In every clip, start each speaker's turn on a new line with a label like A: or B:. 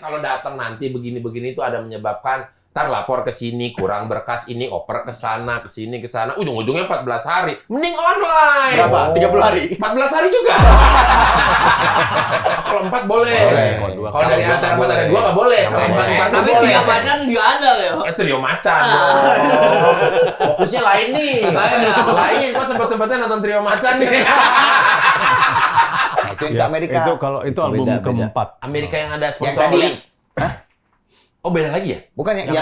A: kalau datang nanti begini-begini itu ada menyebabkan ntar lapor ke sini, kurang berkas ini, oper ke sana, ke sini, ke sana. Ujung-ujungnya 14 hari. Mending online.
B: Berapa? 30 hari?
A: 14 hari juga. Kalau 4 boleh. Kalau dari antara 4 ada 2 nggak boleh. Kalau 4
B: Tapi
A: boleh.
B: Trio Macan juga ada loh.
A: Trio Macan. Fokusnya lain nih. Lain. Kok sempet-sempetnya nonton Trio Macan nih.
C: Itu yang ke Amerika.
D: Itu kalau itu album
C: Beda.
D: keempat.
A: Amerika yang ada
C: Yang
A: sponsor
C: tadi.
A: Oli. Oh, beda lagi ya?
C: Bukan yang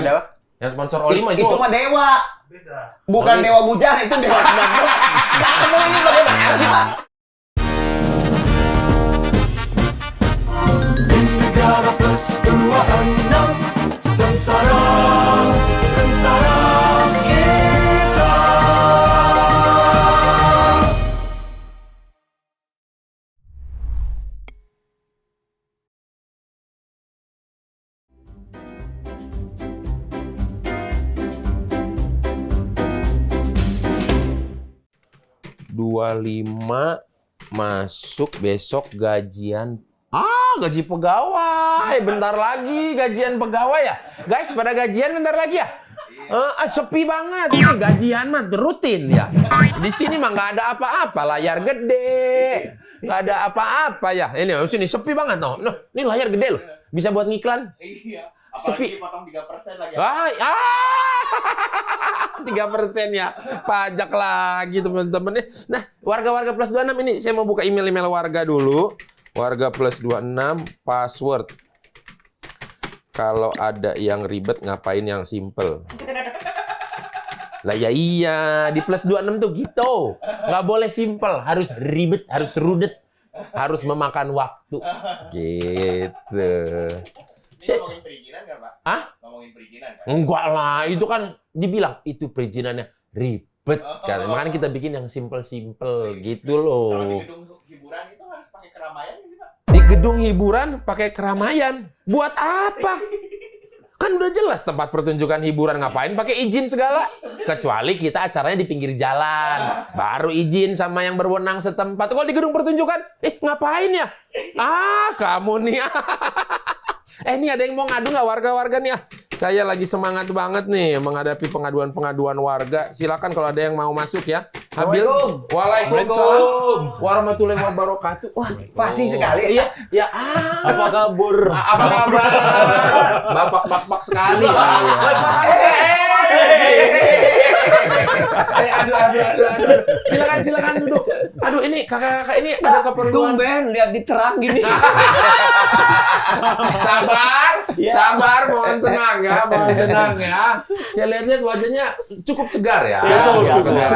A: Yang sponsor Oli mah itu.
C: mah Dewa. Beda. Bukan Dewa Bujang, itu Dewa 19. Nggak ketemu ini bagaimana sih, Pak?
E: Negara Plus 26 Sengsara Sengsara kita.
A: Dua 25 masuk besok gajian. Gaji pegawai. Bentar lagi gajian pegawai ya. Guys, pada gajian bentar lagi ya. Sepi banget. Ini gajian mah rutin ya. Di sini mah nggak ada apa-apa. Layar gede. Nggak ada apa-apa ya. Ini sini sepi banget noh. Ini layar gede loh. Bisa buat ngiklan.
F: Iya.
A: Sepi.
F: Apalagi potong 3% lagi.
A: 3% ya. Pajak lagi teman-teman. Nah, warga-warga plus 26 ini saya mau buka email-email warga dulu. Warga plus 26 password. Kalau ada yang ribet ngapain yang simple? Lah ya iya, di plus 26 tuh gitu. Nggak boleh simple, harus ribet, harus rudet. Harus memakan waktu. Gitu.
F: Ini ngomongin perizinan kan, Pak?
A: Hah?
F: Ngomongin perizinan kan?
A: Enggak lah, itu kan dibilang itu perizinannya ribet kan. Makanya kita bikin yang simple-simple gitu
F: Kalau di
A: loh.
F: gedung hiburan itu harus pakai keramaian nggak sih, Pak?
A: Di gedung hiburan pakai keramaian. Buat apa? Kan udah jelas tempat pertunjukan hiburan, ngapain pakai izin segala? Kecuali kita acaranya di pinggir jalan. Baru izin sama yang berwenang setempat. Kalau di gedung pertunjukan, ngapain ya? Kamu nih. Ini ada yang mau ngadu nggak warga-warga nih? Saya lagi semangat banget nih menghadapi pengaduan-pengaduan warga. Silakan kalau ada yang mau masuk ya. Habil. Waalaikumsalam warahmatullahi wabarakatuh. Wah,
C: Fasih sekali.
A: iya, ya.
D: Apa kabur?
A: Apa kabar? Bapak sekali. Aduh. Silakan duduk. Aduh, ini kakak-kakak ini ada keperluan.
B: Tumben lihat di terang gini.
A: Sabar, mohon tenang ya. Saya lihat wajahnya cukup segar ya.
D: Cukup
A: segar.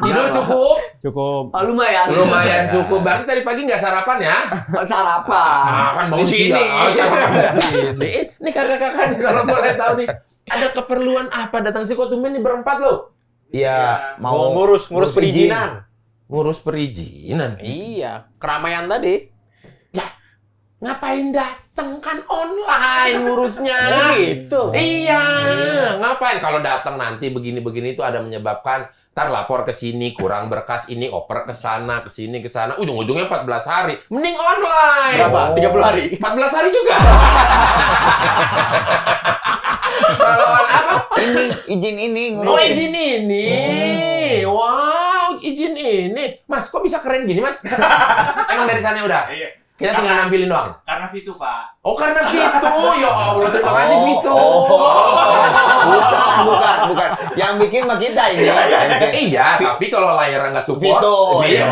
A: Tidur cukup?
D: Cukup.
A: Lumayan cukup. Berarti tadi pagi nggak sarapan ya?
B: Sarapan.
A: Kan
B: Di sini.
A: Sarapan di sini. Ini kakak-kakak nih kalau boleh tahu nih, ada keperluan apa datang sih kok tumben nih berempat loh?
C: Iya,
B: Mau ngurus perizinan.
A: Ngurus perizinan.
B: Iya, keramaian tadi.
A: Ngapain datang kan online ngurusnya?
B: Oh gitu.
A: Iya, ngapain kalau datang nanti begini-begini itu ada menyebabkan ntar lapor ke sini, kurang berkas ini, oper ke sana, ke sini, ke sana. Ujung-ujungnya 14 hari. Mending online.
B: Berapa? 30 hari?
A: 14 hari juga. Kalau apa?
C: Izin ini
A: Oh, izin ini. Wow, izin ini. Mas, kok bisa keren gini, Mas? Emang dari sana udah?
F: Iya.
A: Kita tinggal nampilin doang.
F: Karena Vitu, Pak.
A: Oh, karena Vitu. Ya Allah, terima kasih Vitu.
C: Bukan. Yang bikin mah kita ini.
A: Iya, tapi kalau layarnya nggak support,
C: Vitu.
A: Ya,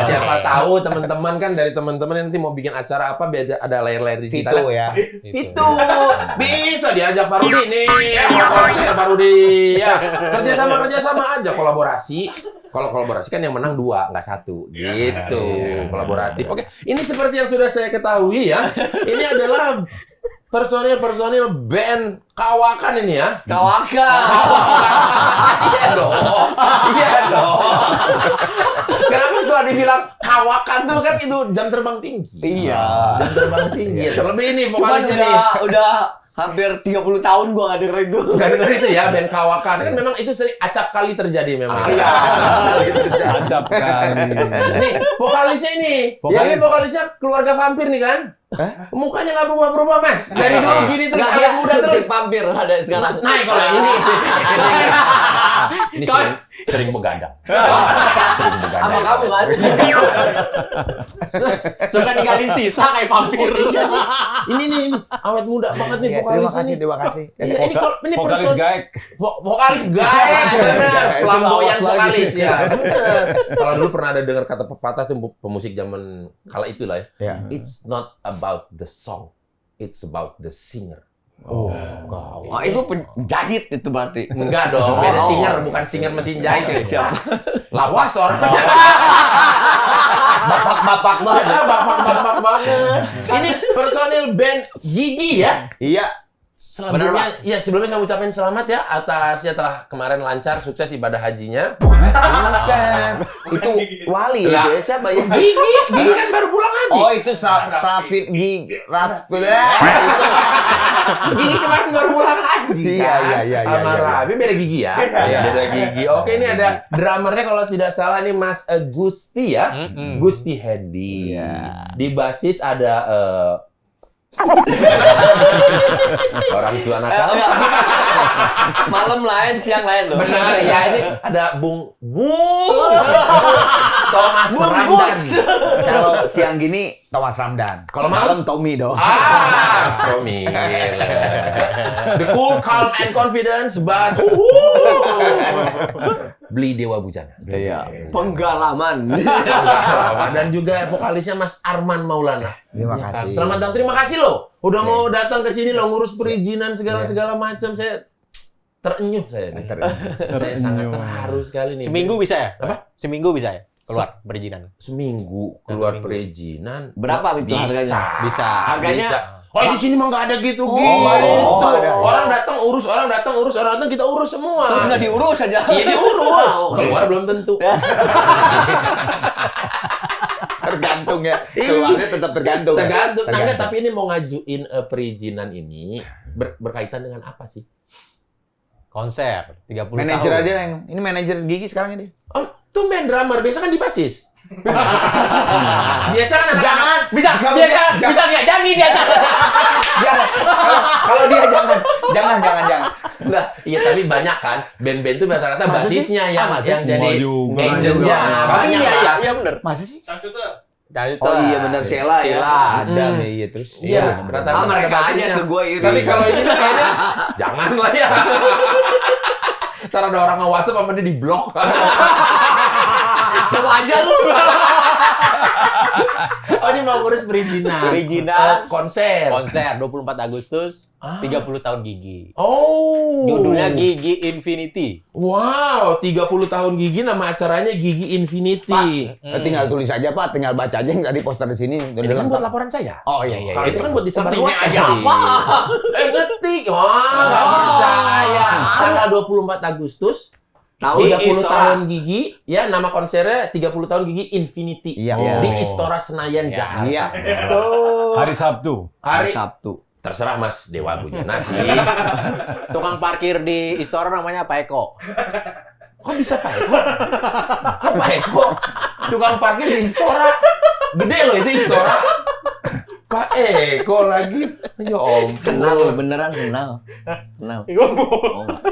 A: siapa tahu teman-teman kan dari teman-teman nanti mau bikin acara apa, biar ada layar-layar digital.
C: Vitu ya.
A: Vitu. Bisa diajak Pak Rudi nih. Kalau saya Pak Rudi. Ya, kerjasama aja, kolaborasi. Kalau kolaborasi kan yang menang 2, nggak 1. Gitu. Kolaboratif. Oke, ini seperti yang sudah saya ketahui ya. Ini adalah personil band Kawakan ini ya.
B: Kawakan.
A: Iya dong. Kenapa suka dibilang Kawakan tuh kan itu jam terbang tinggi.
B: Iya.
A: Jam terbang tinggi. Terlebih ini
B: Cuman
A: vokalisnya nih.
B: udah hampir 30 tahun gua nggak denger itu.
A: Nggak dengar itu ya, band Kawakan. Kan memang itu sering acap kali terjadi memang.
B: Iya.
A: Acap kali terjadi.
D: Acap kali.
A: Nih, vokalisnya ini. Ya, ini vokalisnya keluarga vampir nih kan? Mukanya nggak berubah-berubah, Mas. Dari dulu gini terus
B: Nggak,
A: awet
B: dia
A: muda
B: suntik
A: terus.
B: vampir ada sekarang.
A: Naik kalau ini. Ini sering begadang. Sering begadang.
B: Sama kamu kan? Suka ninggalin sisa kayak vampir.
A: Ini awet muda banget nih vokalis ini.
C: Terima kasih.
A: Iya, ini
D: Vokalis
A: person
D: gaek.
A: vokalis gaek, benar. Flamboyan
D: Awas lagi.
A: vokalis ya. Benar. Kalau dulu pernah ada dengar kata pepatah tuh pemusik zaman kala itulah ya.
C: Ya.
A: It's not about the song, it's about the singer.
C: Oh.
B: Oh, itu penjahit itu berarti.
A: Enggak dong, beda singer, bukan singer mesin jahit.
B: Siapa?
A: Lawas orangnya. Bapak-bapak banget. Bapak-bapak banget. Ini personil band Gigi ya.
C: Iya.
A: Sebelumnya, ya sebelumnya saya ucapin selamat ya atas ya telah kemarin lancar sukses ibadah hajinya.
C: Bukan. Itu wali
A: Lah.
C: itu ya, siapa ya?
A: Gigi kan baru pulang haji.
C: Oh, itu Safin Gigi Raffi.
A: Gigi kemarin baru pulang haji kan.
C: Iya.
A: Sama Raffi beda gigi ya.
C: Iya.
A: Beda gigi. Oke, ini ada drummernya kalau tidak salah nih Mas Gusti ya. Gusti Hendy.
C: Iya.
A: Di basis ada orang tua nakal.
B: Malam lain, siang lain loh.
A: Benar ya, ini ada Bung Thomas
B: Bung
A: Ramdan.
B: Gus.
C: Kalau siang gini Thomas Ramdan.
A: Kalau malam
C: Tommy dong.
A: Tommy. The cool, calm, and confidence, but beli Dewa Bujana.
C: Iya.
B: Penggalaman.
A: Dan juga vokalisnya Mas Arman Maulana.
C: Terima
A: Ya kan?
C: kasih.
A: Selamat datang, terima kasih loh. Udah mau datang ke sini loh, ngurus perizinan segala macam. Saya terenyuh saya nih. Saya sangat terharu sekali nih.
G: Seminggu bisa ya?
A: Apa?
G: Seminggu bisa ya? Keluar perizinan.
A: Seminggu keluar
G: Satu minggu.
A: perizinan.
B: Berapa itu harganya?
G: Bisa.
B: Harganya?
A: Bisa. Oh, di sini mah nggak ada gitu,
B: Oh,
A: gitu.
C: nggak ada.
A: Orang datang urus, orang datang kita urus semua.
B: Terus nggak diurus aja.
A: Iya diurus.
B: Oh.
A: Keluar belum tentu.
C: Tergantung ya. Keluarnya tetap tergantung.
A: Tergantung. Nah, enggak, tapi ini mau ngajuin perizinan ini berkaitan dengan apa sih?
G: Konser 30
C: Manajer
G: tahun.
C: aja yang ini manajer Gigi sekarang ini.
A: Oh, tuh main drummer biasa kan di basis. Biasa kan
B: Jangan. Bisa.
C: Kalau
B: Dia
C: dia-
B: bisa dia. Jangan dia.
C: Jangan. Kalau dia jangan.
A: Nah, iya tapi banyak kan band-band tuh rata-rata
C: Masa sih?
A: basisnya yang
D: Semua
A: jadi
D: juga.
A: agentnya banyak
B: Iya,
A: kan.
B: iya benar.
C: Masa sih? Oh iya benar Sheila ya. Ada iya terus.
A: Iya,
C: benar.
A: rata-rata
B: Ah, mereka
A: pada
B: aja
A: basisnya.
B: ke gue ini.
A: Tapi kalau ini tuh kayaknya jangan lah ya. Ntar ada orang nge-WhatsApp sama dia di-blok.
B: coba aja lu.
A: Oh, ini mau ngurus perizinan.
G: Perizinan.
A: Konser.
G: Konser 24 Agustus
A: Ah.
G: 30 tahun Gigi.
A: Oh.
G: Judulnya Gigi Infinity.
A: Wow, 30 tahun Gigi, nama acaranya Gigi Infinity.
C: Tinggal tulis aja Pak, tinggal baca aja yang tadi poster di sini. Udah
A: Ini kan
C: lengkap.
A: buat laporan saya.
C: Oh iya.
A: Kalau itu kan buat disebar
B: Ngetiknya
A: luas
B: aja apa?
A: ngetik. Wah, nggak percaya. Tanggal 24 Agustus,
B: Tahu
A: 30
B: Istora.
A: tahun Gigi, ya nama konsernya 30 tahun Gigi Infinity.
C: Iya.
A: Di Istora Senayan, Jakarta.
C: Iya.
A: Tuh.
D: Hari Sabtu.
A: Hari
B: Sabtu.
A: terserah Mas Dewa Bujana sih.
G: Tukang parkir di Istora namanya Pak Eko.
A: Kok bisa Pak Eko? Kok Pak Eko? Tukang parkir di Istora. Gede loh itu Istora. Pak Eko lagi. Ya om.
B: Kenal beneran kenal. Oh, enggak.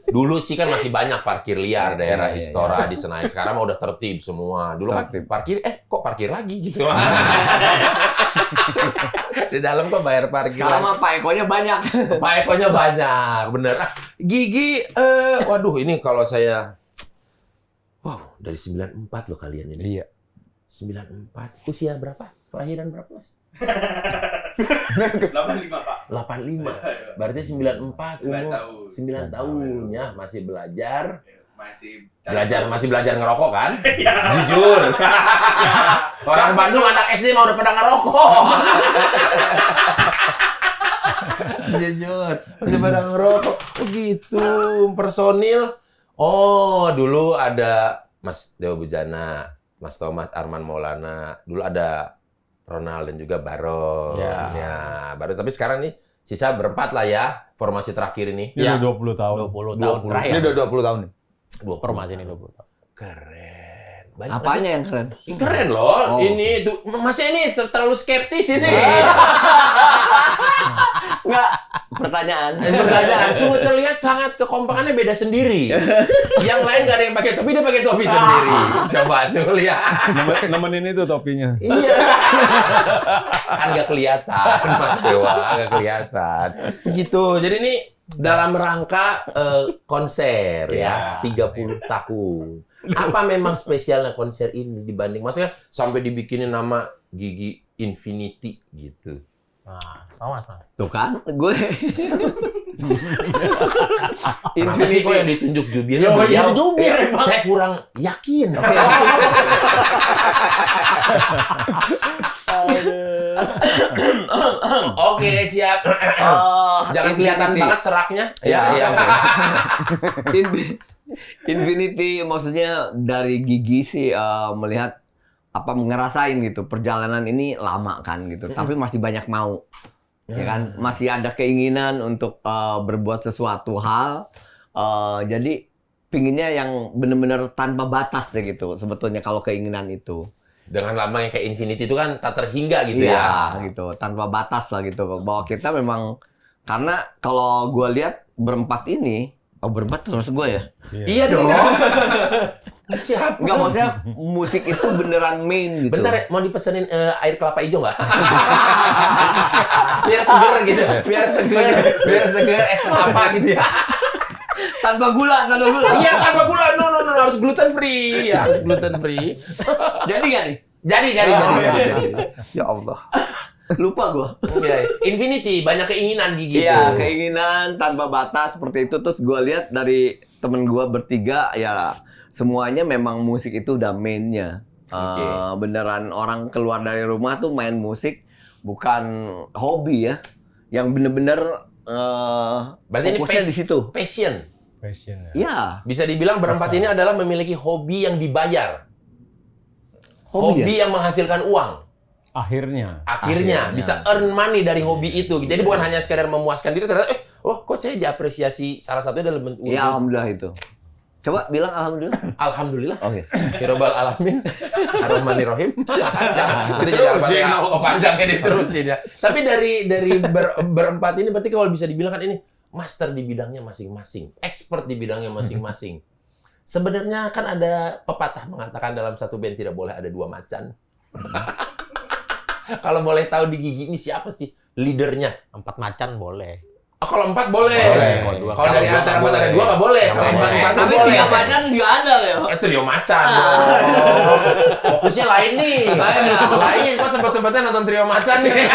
A: Dulu sih kan masih banyak parkir liar daerah
C: Iya.
A: Istora di Senayan. Sekarang mah udah tertib semua. Dulu kan parkir, kok parkir lagi gitu. Di dalam kok bayar parkir
B: Sekarang
A: lagi.
B: mah Pak Eko-nya banyak.
A: Pak Eko-nya banyak, bener. Gigi, waduh ini kalau saya, wow dari 94 loh kalian ini.
C: Iya.
A: 94, usia berapa? Kelahiran berapa Mas?
F: 85 Pak.
A: 85, berarti 94, umur 9
F: 9
A: tahun ya, masih belajar.
F: Masih
A: Belajar ngerokok kan? Jujur. Orang Bandung anak SD mau udah pada ngerokok. Jujur, masih pada ngerokok. Oh gitu, personil. Oh, dulu ada Mas Dewa Bujana, Mas Thomas Arman Maulana. Dulu ada Ronald dan juga Baron. Ya, Baron. Tapi sekarang nih sisa berempat lah ya, formasi terakhir ini.
D: Ini udah 20 tahun.
G: 20 tahun terakhir.
C: Ini udah 20 tahun nih.
A: 20
G: Formasi ini 20 tahun.
A: Keren. Banyak
B: Apanya yang keren?
A: keren loh.
B: Oh.
A: Ini tuh masih ini terlalu skeptis ini.
B: Enggak, pertanyaan.
A: Pertanyaan, sungguh terlihat sangat kekompakannya beda sendiri. Yang lain gak ada yang pakai topi, dia pakai topi sendiri. Coba tuh lihat.
D: Nemenin itu topinya.
A: Iya. Kan gak kelihatan, Mas Dewa, gak kelihatan. Gitu. Jadi ini dalam rangka konser ya, 30 tahun. Apa memang spesialnya konser ini dibanding, maksudnya sampai dibikinin nama Gigi Infinity gitu.
G: Nah, sama Mas.
B: Tuh kan, gue
A: Kenapa sih kok yang ditunjuk jubirnya
G: Ya,
A: beliau?
G: itu jubir, emang.
A: Saya kurang yakin. Oke, siap. Jangan kelihatan
B: Infinity.
A: banget seraknya.
B: Ya,
A: iya.
B: Infinity maksudnya dari Gigi sih melihat apa ngerasain gitu perjalanan ini lama kan gitu, tapi masih banyak mau, ya kan, masih ada keinginan untuk berbuat sesuatu hal, jadi pinginnya yang benar-benar tanpa batas deh gitu sebetulnya kalau keinginan itu.
A: Dengan lamanya kayak Infinity itu kan tak terhingga gitu
B: Iya,
A: ya.
B: gitu, tanpa batas lah gitu. Bahwa kita memang, karena kalau gue lihat berempat ini, berempat terus gue ya?
A: Iya dong. Siapa?
B: Enggak, maksudnya musik itu beneran main gitu.
A: Bentar ya, mau dipesenin air kelapa hijau nggak? Biar seger gitu, biar seger es kelapa gitu ya.
B: Tanpa gula.
A: Iya, tanpa gula. No, harus gluten free. Ya, harus gluten free.
B: Jadi nggak nih?
A: Jadi.
C: Ya Allah.
B: Lupa gue.
A: Iya, Infinity, banyak keinginan Gigi.
B: Iya,
A: tuh.
B: keinginan tanpa batas seperti itu. Terus gue lihat dari temen gue bertiga, ya semuanya memang musik itu udah mainnya.
A: Oke.
B: Beneran orang keluar dari rumah tuh main musik, bukan hobi ya. Yang bener-bener
A: Berarti ini
B: fokusnya di situ.
A: passion.
D: Passion ya.
B: Iya,
A: Bisa dibilang berempat ini adalah memiliki hobi yang dibayar.
B: hobi
A: Hobi
B: ya.
A: yang menghasilkan uang.
D: Akhirnya.
A: Akhirnya bisa earn money dari hobi itu. Jadi bukan hanya sekedar memuaskan diri, ternyata kok saya diapresiasi salah satunya dalam bentuk
B: Ya, alhamdulillah itu. Coba bilang alhamdulillah.
A: Alhamdulillah.
B: Oke.
A: Hirobal alamin. Ar-Rahmanir-Rahim. Jangan itu jadi
D: Diterusin,
A: panjangnya diterusin ya. Tapi dari berempat ini berarti kalau bisa dibilang kan ini master di bidangnya masing-masing, expert di bidangnya masing-masing. Sebenarnya kan ada pepatah mengatakan dalam satu band tidak boleh ada dua macan. Kalau boleh tahu di Gigi ini siapa sih leadernya?
G: 4 macan boleh.
A: Kalau 4 boleh.
G: Boleh.
A: Kalau dari
G: Kalau
A: antara 4
G: dua
A: ada
G: boleh.
A: 2 nggak boleh.
G: Nggak
A: Kalau
G: boleh.
A: 4
B: Tapi
A: boleh.
B: 3 macan juga ada loh.
A: Itu dia macan dong. Fokusnya lain nih. Lain. Kok sempet-sempetnya nonton trio macan nih.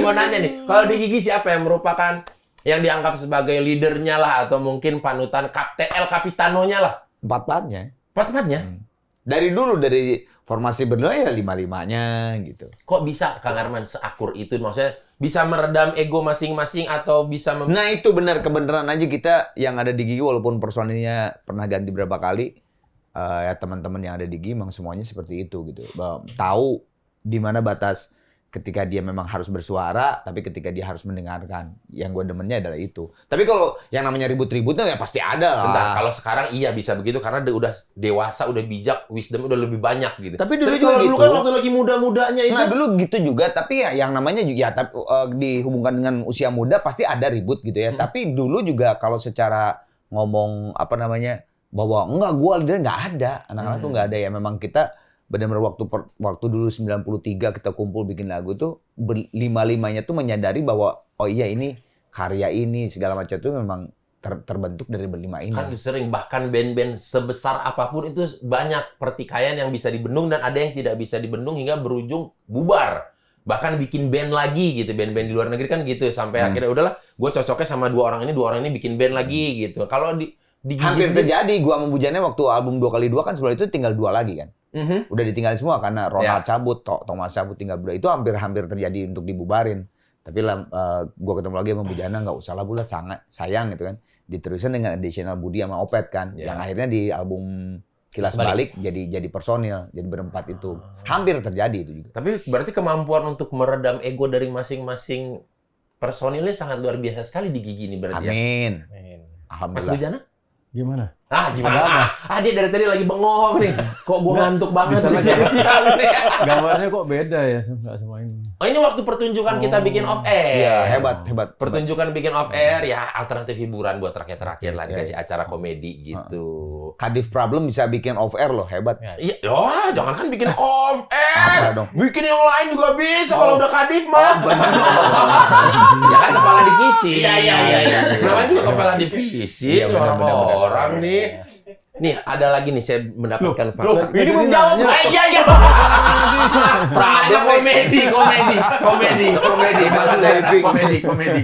A: Mau nanya nih. Kalau di Gigi siapa yang merupakan yang dianggap sebagai leadernya lah atau mungkin panutan El Capitanonya lah?
C: 4-4-nya.
A: 4-4-nya?
C: Dari dulu, dari formasi berdua ya 5-5-nya gitu.
A: Kok bisa Kang Arman seakur itu? Maksudnya bisa meredam ego masing-masing atau bisa
C: Nah itu benar, kebenaran aja kita yang ada di Gigi walaupun personilnya pernah ganti berapa kali, ya teman-teman yang ada di Gigi memang semuanya seperti itu gitu. Tahu di mana batas ketika dia memang harus bersuara, tapi ketika dia harus mendengarkan. Yang gue demennya adalah itu. Tapi kalau yang namanya ribut-ributnya ya pasti ada lah.
A: Bentar, kalau sekarang iya bisa begitu karena udah dewasa, udah bijak, wisdom udah lebih banyak gitu.
C: Tapi dulu juga
A: kalau dulu
C: gitu.
A: kan waktu lagi muda-mudanya itu.
C: Nah dulu gitu juga, tapi ya yang namanya ya dihubungkan dengan usia muda pasti ada ribut gitu ya. Tapi dulu juga kalau secara ngomong apa namanya bahwa enggak gua leader nggak ada, anak-anak tuh nggak ada ya. Memang kita benar-benar waktu dulu 93 kita kumpul bikin lagu tuh lima-limanya tuh menyadari bahwa oh iya ini karya ini segala macam itu memang terbentuk dari berlima ini.
A: Kan sering bahkan band-band sebesar apapun itu banyak pertikaian yang bisa dibendung dan ada yang tidak bisa dibendung hingga berujung bubar. Bahkan bikin band lagi gitu, band-band di luar negeri kan gitu sampai akhirnya udahlah, gue cocoknya sama dua orang ini bikin band lagi gitu. Kalau di
C: hampir terjadi gua sama Bujana waktu album 2x2 kan sebelum itu tinggal 2 lagi kan. Udah ditinggalin semua karena Ronald cabut, Thomas cabut, tinggal berdua. Itu hampir terjadi untuk dibubarin. Tapi gua ketemu lagi sama Bujana, nggak usah lah Bulat, sangat sayang gitu kan. Diterusin dengan additional Budi sama Opet kan. Yang akhirnya di album Kilas Balik jadi personil, jadi berempat itu. Hampir terjadi itu juga.
A: Tapi berarti kemampuan untuk meredam ego dari masing-masing personilnya sangat luar biasa sekali di Gigi ini berarti ya.
C: Amin.
A: Mas
C: Alhamdulillah.
A: Bujana?
D: Gimana?
A: Gimana? Dia dari tadi lagi bengong nih. Kok gua ngantuk banget
D: bisa
A: di
D: lagi.
A: siang nih.
D: Gambarnya kok beda ya, nggak sama ini.
A: Oh, ini waktu pertunjukan kita bikin off air.
C: Iya, hebat.
A: Pertunjukan bikin off air, ya alternatif hiburan buat rakyat-rakyat lah, dikasih acara komedi gitu.
C: Kadif Problem bisa bikin off air loh, hebat.
A: Iya, jangan kan bikin off air.
C: Apa dong?
A: Bikin yang lain juga bisa kalau udah kadif mah. Ya kan kepala divisi. Iya. Namanya juga kepala divisi.
C: Iya, benar.
A: Orang-orang nih. Nih, ada lagi nih saya mendapatkan fakta.
D: Ini belum jawab.
A: Iya. Praja komedi. Maksudnya komedi.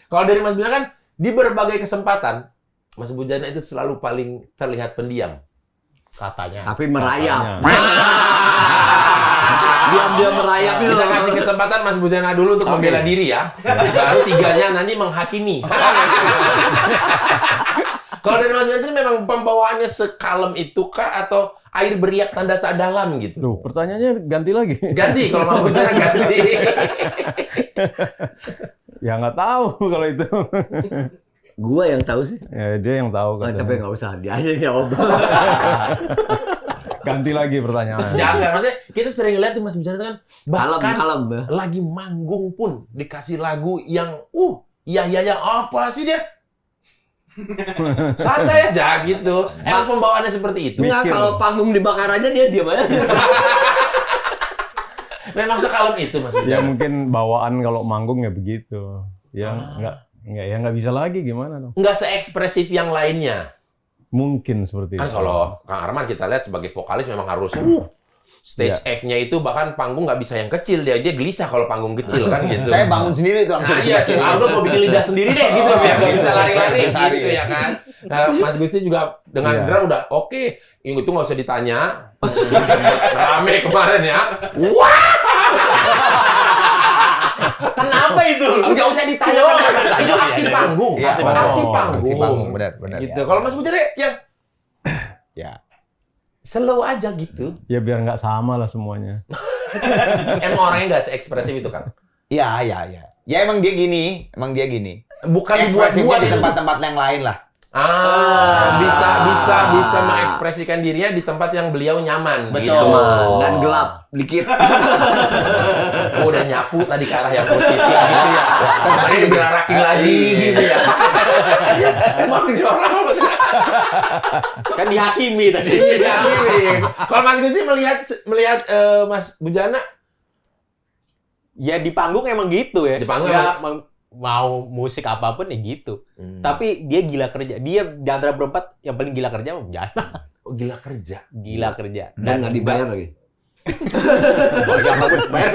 A: Kalau dari Mas Bujana kan di berbagai kesempatan Mas Bujana itu selalu paling terlihat pendiam.
G: Katanya.
B: Tapi merayap.
A: Diam-diam merayap. Kita kasih kesempatan Mas Bujana dulu untuk membela diri ya. Baru tiganya nanti menghakimi. Kalau dari Mas Bujana memang pembawaannya sekalem itu kah atau air beriak tanda tak dalam gitu?
D: Loh, pertanyaannya ganti lagi.
A: Ganti kalau Mas Bujana ganti.
D: Ya nggak tahu kalau itu.
B: Gua yang tahu sih.
D: Ya, dia yang tahu.
B: Tapi nggak usah, dia aja jawab.
D: Ganti lagi pertanyaan.
A: Jangan, maksudnya kita sering lihat tuh Mas Bujana itu kan bahkan
B: Kalem ya.
A: lagi manggung pun dikasih lagu yang ya apa sih dia? Santai aja gitu. Emang pembawaannya seperti itu.
B: Nggak, kalau panggung dibakar aja dia diam aja.
A: Memang sekalem itu Mas
D: Ya
A: Bujana.
D: mungkin bawaan kalau manggung ya begitu. Ya nggak bisa lagi gimana dong.
A: Nggak seekspresif yang lainnya.
D: Mungkin seperti
A: Kan
D: itu.
A: kalau Kang Arman kita lihat sebagai vokalis memang harus stage act-nya itu bahkan panggung nggak bisa yang kecil, dia gelisah kalau panggung kecil kan gitu.
C: Saya bangun sendiri itu langsung.
A: Nah, iya sih, Aldo mau bikin lidah sendiri deh gitu biar nggak bisa lari-lari gitu ya kan. Nah, Mas Gusti juga dengan
D: Iya.
A: drum udah oke. Itu nggak usah ditanya. Rame kemarin ya. Wah! Kenapa itu? Nggak usah ditanya kan. Itu aksi panggung.
C: Iya,
A: Aksi
C: aksi
A: panggung.
C: panggung, benar.
A: Gitu. Kalau Mas Bujana yang
C: Ya.
A: slow aja gitu.
D: Ya biar nggak sama lah semuanya.
A: Emang orangnya nggak seekspresif itu kan?
C: Ya. Ya emang dia gini.
A: Bukan
C: Ekspresifnya
A: buat-buat
C: di
A: itu.
C: tempat-tempat yang lain lah.
A: Bisa mengekspresikan dirinya di tempat yang beliau nyaman.
C: Betul.
A: Gitu.
B: Dan gelap dikit.
A: Udah nyapu tadi ke arah yang positif gitu ya. Tadi digelarakin lagi gitu ya. Emang ini orang
G: Kan dihakimi tadi.
A: dihakimin. Kalau Mas Gusti melihat Mas Bujana
G: Ya di panggung emang gitu ya.
A: Di panggung
G: Nggak mau musik apapun ya gitu. Tapi dia gila kerja. Dia di antara berempat yang paling gila kerja mah Bujana.
A: gila kerja.
G: Gila kerja.
B: Dan nggak dibayar lagi.
G: Bayar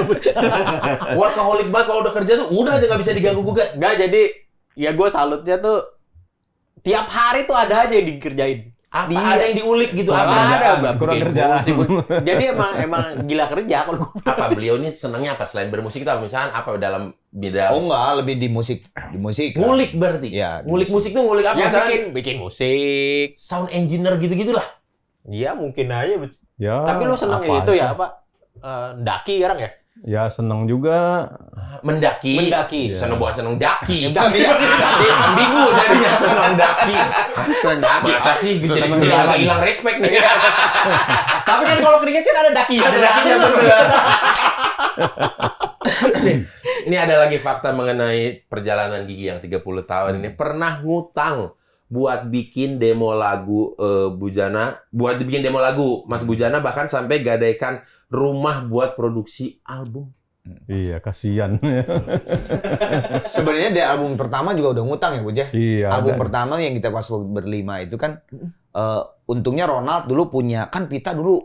A: Workaholic banget kalau udah kerja tuh udah aja nggak bisa diganggu gugat.
G: Enggak, jadi ya gue salutnya tuh tiap hari tuh ada aja yang dikerjain.
A: Apa ada yang diulik gitu?
G: Nggak
A: Apa
G: ada, Bang.
D: kurang
G: Bikin
D: kerjaan.
G: musik. Jadi emang gila kerja kalau gue.
A: apa beliau ini senangnya apa selain bermusik itu apa misalnya apa dalam bidang
C: Oh enggak, lebih di musik.
A: ngulik berarti.
C: Iya,
A: Ngulik musik tuh ngulik apa?
G: Ya
A: Misalnya
G: bikin musik.
A: sound engineer gitu-gitulah.
G: Iya mungkin aja.
D: Ya.
G: Tapi lu seneng
D: apa
G: itu ya
D: aja.
G: apa? Daki sekarang ya?
D: Ya seneng juga.
A: Mendaki.
G: Mendaki.
A: Seneng bukan seneng daki. Daki ambigu jadinya seneng daki.
C: Seneng daki.
A: Masa sih jadi agak hilang respect nih.
G: Tapi kan kalau keringet kan ada daki.
A: Ada dakinya bener. Ini ada lagi fakta mengenai perjalanan Gigi yang 30 tahun ini. Pernah ngutang buat bikin demo lagu Bujana, buat bikin demo lagu Mas Bujana, bahkan sampai gadaikan rumah buat produksi album.
D: Iya, kasihan.
C: Sebenarnya dari album pertama juga udah ngutang ya, Bujah.
D: Iya.
C: Album
D: ada.
C: pertama yang kita pas berlima itu kan untungnya Ronald dulu punya, kan Pita dulu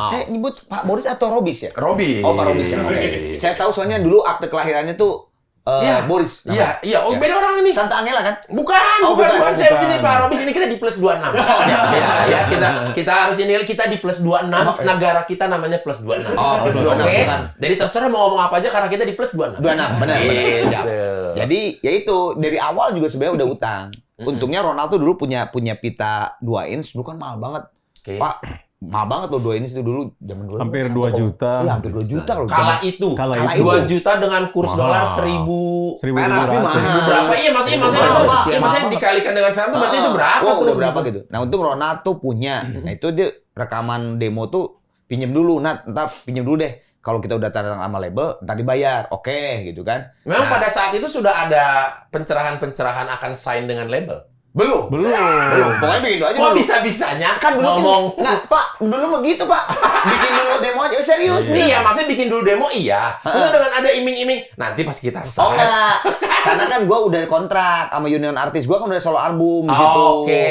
C: saya nyebut Pak Boris atau Robis ya?
A: Robby.
C: Oh, Pak Robis ya. Oke. Saya tahu soalnya dulu akte kelahirannya tuh
A: Iya.
C: Boris.
A: Iya. Oh,
C: Ya.
A: beda orang ini.
C: Santa Angela kan?
A: Bukan.
C: Oh, bukan.
A: Saya sini Pak Robis ini kita di plus 26. Ya, kita harus ini kita di plus 26. Negara kita namanya plus 26.
C: Oh, plus 26,
A: Oke.
C: bukan.
A: Jadi terserah mau ngomong apa aja karena kita di plus 26.
C: 26, benar.
A: Gitu.
C: Jadi ya itu dari awal juga sebenarnya udah utang. Untungnya Ronald tuh dulu punya Pita 2 inch, dulu kan mahal banget.
A: Oke.
C: Pak, mahal banget loh 2 ini itu dulu zaman dulu.
D: Hampir 2 juta.
C: Iya, hampir 2 juta loh.
A: Kala itu.
D: Kala
C: itu.
A: 2 juta dengan kurs
D: Mahal.
A: dolar 1.000
C: mahal.
A: berapa? Iya, maksudnya
C: Mahal.
A: dikalikan dengan sekarang tuh berarti itu berapa
C: Wah,
A: tuh?
C: udah berapa gitu. Nah, untuk Ronaldo punya. Nah, itu dia rekaman demo tuh pinjem dulu. Nah, ntar pinjem dulu deh. Kalau kita udah tanda tangan sama label, ntar dibayar. Oke, gitu kan.
A: Memang
C: Nah.
A: pada saat itu sudah ada pencerahan-pencerahan akan sign dengan label.
C: Belum. Pokoknya bikin dulu aja
A: Kok
C: dulu.
A: bisa-bisanya
C: Kan dulu
A: ngomong
C: nggak, Pak, dulu begitu, Pak. Bikin dulu demo aja, serius.
A: iya, maksudnya bikin dulu demo iya. Itu dengan ada iming-iming. Nanti pas kita
C: Oh
A: sign.
C: enggak, karena kan gue udah kontrak sama Union Artis, gue kan udah solo album di situ.
A: Oke.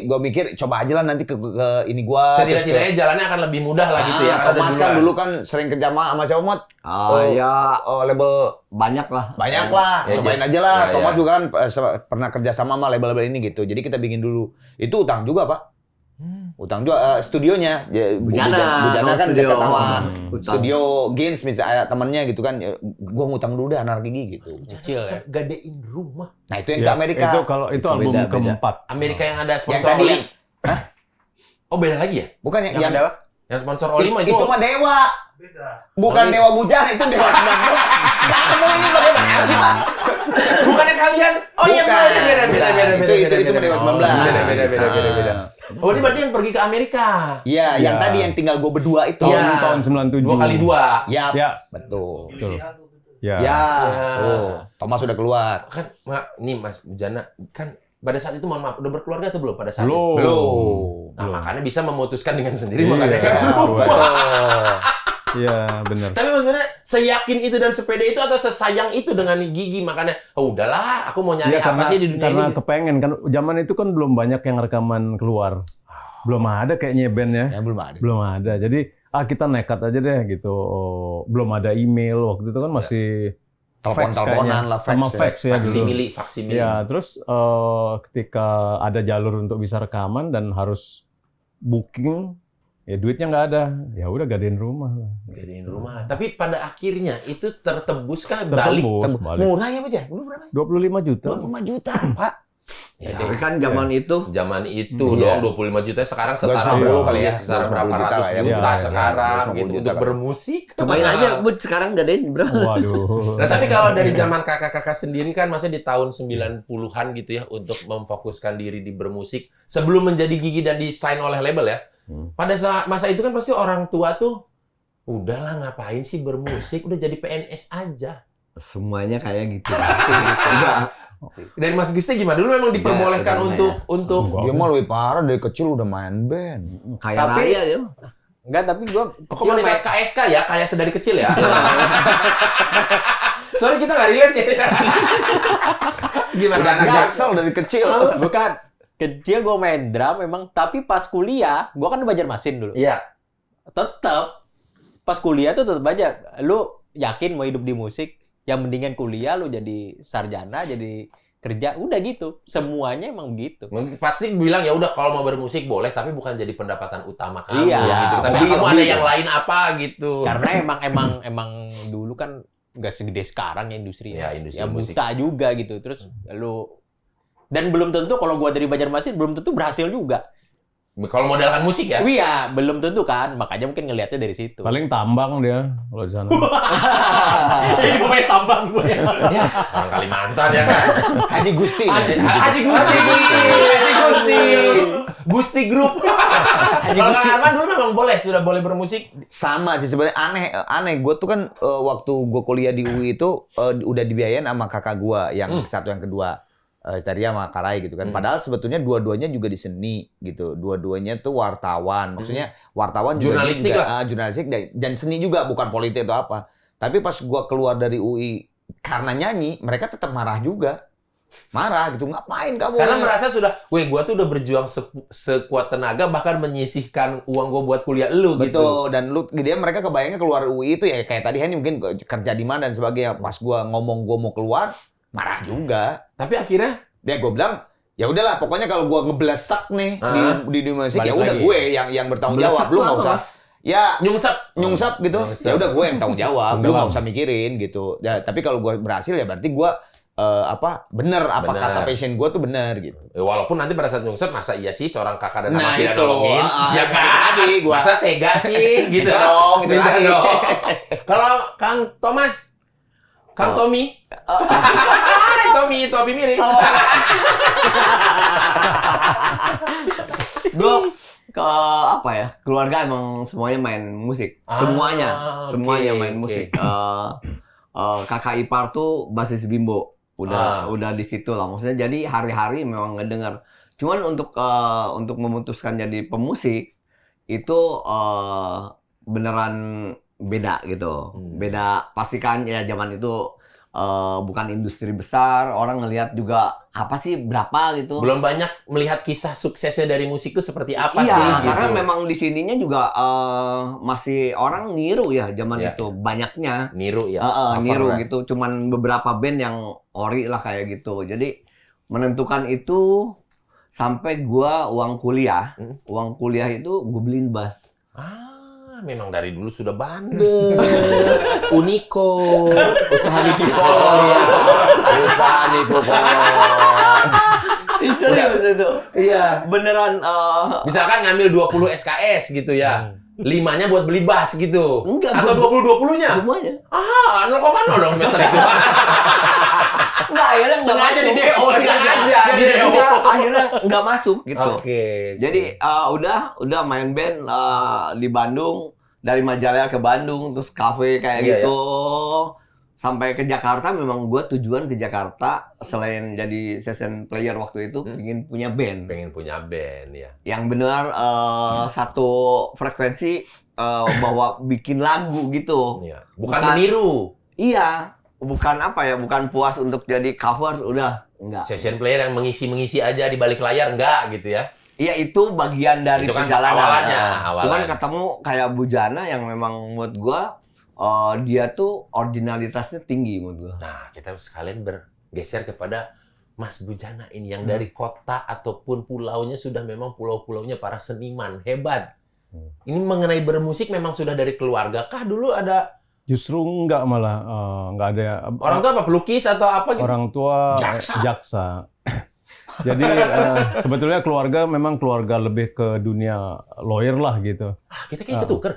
C: Gue mikir coba aja lah nanti ke ini gue.
A: Setidak-tidaknya jalannya akan lebih mudah lah gitu ya. karena ada
C: Thomas kan
A: duluan.
C: dulu kan sering kerja sama siapa Mot?
B: Ya
C: Label
B: banyak lah.
C: banyak lah,
A: Ya,
C: cobain
A: ya.
C: aja lah.
A: Ya,
C: Thomas
A: ya.
C: juga kan pernah kerja sama label-label ini gitu. Jadi kita bikin dulu. Itu utang juga Pak. Utang juga studionya. Ya,
B: Bujana
C: Bujana kan
B: studio.
C: dekat sama
B: Utang.
C: studio Gaines misalnya temannya gitu kan. Gue ngutang dulu deh Anar Gigi gitu.
G: Kecil ya.
A: Gadein rumah.
C: Nah itu yang ke Amerika.
D: Itu kalau itu
B: Itu
D: album
B: beda.
D: keempat.
A: Amerika yang ada
C: yang
A: sponsor
C: tadi
A: oli.
C: yang,
A: Oh, beda lagi ya?
C: bukan
G: Yang
C: yang
G: ada apa?
A: Yang sponsor oli mah
C: itu mah Dewa.
F: Beda.
C: Bukan
A: Oli.
C: Dewa Bujana, itu Dewa 19. Kamu ini bagaimana sih, Pak?
A: Bukannya kalian? Oh iya,
C: Bukan.
A: beda.
C: Itu Dewa 19.
A: Beda. Oh, ini berarti yang pergi ke Amerika.
C: Iya, yang
D: Iya.
C: tadi yang tinggal gue berdua itu.
A: Iya.
D: Tahun 97.
A: 2x2.
C: Ya,
D: Ya,
C: betul.
D: betul.
F: Polisian tuh.
D: Ya.
C: Ya,
A: Ya.
C: tuh. Thomas sudah keluar.
A: Kan, nih Mas Bujana, kan pada saat itu mohon maaf, udah berkeluarga atau belum pada saat itu?
D: Belum.
C: Belum.
A: Nah, makanya bisa memutuskan dengan sendiri,
D: Iya.
A: makanya kan belum.
C: Betul.
D: Iya, benar.
A: Tapi maksudnya seyakin itu dan sepede itu atau sesayang itu dengan Gigi, makanya oh udahlah, aku mau nyari
D: Iya,
A: apa sih di dunia
D: karena
A: ini?
D: kepengen kan zaman itu kan belum banyak yang rekaman keluar. Belum ada kayaknya bandnya.
C: Ya, belum ada.
D: Belum ada. Jadi kita nekat aja deh gitu. Belum ada email waktu itu kan masih
C: Telepon-teleponan lah,
D: sama fax ya dulu.
A: Faksimili.
D: Ya, terus ketika ada jalur untuk bisa rekaman dan harus booking, ya duitnya nggak ada. Ya udah gadein rumah lah.
A: Gadein rumah lah. Tapi pada akhirnya itu tertebuskah balik?
D: Balik.
C: Murah ya, Pak? Ya? Dulu berapa?
D: 25 juta.
C: 25 juta, Pak.
A: Ya,
B: Tapi kan zaman itu
A: zaman itu
C: Iya.
A: dong 25 juta sekarang
C: 250
A: setara
C: kali ya,
A: setara
C: 250
A: berapa
C: juta
A: ratus
C: lah ya.
A: juta
D: Iya,
A: sekarang
C: 250
A: gitu
C: juta
A: untuk
C: kan.
A: bermusik.
B: cobain
A: mahal.
B: aja, Bud, sekarang gadein berapa?
D: Waduh.
A: Nah, tapi kalau dari zaman kakak-kakak sendiri kan masih di tahun 90-an gitu ya untuk memfokuskan diri di bermusik sebelum menjadi Gigi dan di-sign oleh label ya. Pada masa itu kan pasti orang tua tuh udahlah ngapain sih bermusik, udah jadi PNS aja.
B: Semuanya kayak gitu. Pasti gitu.
A: Dari Mas Gusti gimana? Dulu memang diperbolehkan
B: udah
A: untuk
C: Dia mah lebih parah dari kecil udah main band.
B: Kayak
G: Tapi-
B: raya dia.
G: Enggak, tapi gue
A: komunitas KSK ya, kayak sedari kecil ya. Sorry kita nggak relate ya. Gimana?
C: Udah anak
A: Nggak.
C: jaksel dari kecil.
G: bukan kecil gue main drum memang, tapi pas kuliah gue kan belajar mesin dulu.
A: Iya.
G: Tetap pas kuliah tuh tetap aja lu yakin mau hidup di musik, yang mendingan kuliah lu jadi sarjana, jadi kerja, udah gitu. Semuanya emang begitu.
A: Pasti bilang ya udah kalau mau bermusik boleh tapi bukan jadi pendapatan utama kamu
G: Iya.
A: gitu. Tapi
C: Hobi,
A: kamu
C: hobi.
A: ada yang lain apa gitu.
G: Karena emang dulu kan nggak segede sekarang ya industri
A: Ya, industri
G: ya
A: musik.
G: buta juga gitu. Terus lu dan belum tentu kalau gua dari Banjarmasin belum tentu berhasil juga.
A: Kalau modalkan musik ya.
G: Iya, belum tentu kan. Makanya mungkin ngelihatnya dari situ.
D: Paling tambang dia kalau di sana.
G: Jadi pemain tambang gue.
A: Ya, orang Kalimantan ya kan.
C: Haji Gusti.
A: Haji Gusti. Gusti Group. Kalau Kang Arman dulu memang sudah boleh bermusik.
C: Sama sih sebenarnya aneh. Gue tuh kan waktu gue kuliah di UI itu udah dibiayain sama kakak gue yang satu yang kedua. Tadi sama Karai gitu kan. Padahal sebetulnya dua-duanya juga di seni gitu. Dua-duanya tuh wartawan. Maksudnya wartawan juga
A: Jurnalistik
C: jurnalistik dan seni juga, bukan politik atau apa. Tapi pas gua keluar dari UI karena nyanyi, mereka tetap marah juga. Marah gitu, ngapain kamu?
A: Karena merasa sudah, gua tuh udah berjuang sekuat tenaga bahkan menyisihkan uang gua buat kuliah lu gitu.
C: Betul, dan dia mereka kebayangnya keluar UI itu ya kayak tadi Hani mungkin kerja di mana dan sebagainya. Pas gua ngomong gua mau keluar, marah juga.
A: Tapi akhirnya
C: Dia gue bilang, ya udahlah pokoknya kalau gua ngeblesak nih di musik ya
G: Balik
C: udah
G: lagi.
C: gue yang bertanggung jawab.
B: Blesak
C: Lu nggak
B: apa?
C: usah ya
A: nyungsep
C: gitu.
A: Nyungsep.
C: Ya udah gue yang tanggung jawab. Lu
D: Tenggelam.
C: nggak usah mikirin gitu. Ya, tapi kalau gue berhasil ya berarti gue bener apa
A: Bener.
C: kata passion gue tuh bener gitu.
A: Walaupun nanti pada saat nyungsep, masa iya sih seorang kakak dan
C: Nah,
A: anak tidak
C: itu.
A: nolongin? Ya
C: Itu
A: kan?
C: tadi gua.
A: Masa tega sih? Gitu
C: Minta dong, itu
A: Minta
C: tadi.
A: dong. Kalau Kang Thomas? Kang Tommy? Tommy miring.
B: Gue ke apa ya, keluarga emang semuanya main musik, semuanya
A: oke,
B: main
A: oke.
B: musik. Kakak ipar tuh basis bimbo, udah di situ lah, maksudnya jadi hari-hari memang ngedenger. Cuman untuk memutuskan jadi pemusik itu beneran beda gitu, beda pastikan ya. Zaman itu bukan industri besar, orang ngelihat juga apa sih berapa gitu.
A: Belum banyak melihat kisah suksesnya dari musik itu seperti apa
B: Iya,
A: sih? Gitu.
B: karena memang di sininya juga masih orang niru ya zaman
A: Iya.
B: itu banyaknya.
A: Niru ya.
B: Niru
A: Cover,
B: gitu, cuman beberapa band yang ori lah kayak gitu. Jadi menentukan itu sampai gua uang kuliah itu gue beliin bass.
A: Memang dari dulu sudah bandel. Uniko, usaha di Pivot.
C: Usaha nih
B: Serius itu.
A: Iya.
B: Beneran
A: Misalkan ngambil 20 SKS gitu ya. 5-nya buat beli bass gitu.
B: Enggak,
A: Atau 20-20-nya?
B: semuanya.
A: 0,0 dong semester itu.
B: Enggak, akhirnya enggak
A: Sengaja
B: masuk.
A: di DO, sengaja di DO.
B: Enggak, akhirnya enggak masuk gitu.
A: Oke.
B: Jadi udah main band di Bandung, dari Majalaya ke Bandung, terus kafe kayak
A: Iya,
B: gitu. Sampai ke Jakarta, memang gue tujuan ke Jakarta selain jadi session player waktu itu, ingin punya band.
A: Pengen punya band ya.
B: Yang benar satu frekuensi bahwa bikin lagu gitu.
A: Iya. Bukan meniru.
B: Iya, bukan apa ya, bukan puas untuk jadi cover, udah enggak.
A: Session player yang mengisi-mengisi aja di balik layar enggak gitu ya.
B: Iya, itu bagian dari
A: Itu kan
B: perjalanan.
A: awalannya,
B: Cuman
A: awalan.
B: ketemu kayak Bujana yang memang menurut gua dia tuh originalitasnya tinggi menurut gua.
A: Nah, kita sekalian bergeser kepada Mas Bujana ini yang dari kota ataupun pulaunya sudah memang pulau-pulaunya para seniman hebat. Ini mengenai bermusik memang sudah dari keluarga kah dulu ada
D: Justru enggak, malah enggak ada.
A: orang tua apa pelukis atau apa gitu?
D: Orang tua jaksa. Jadi sebetulnya keluarga memang keluarga lebih ke dunia lawyer lah gitu.
A: Kita kayak ketuker.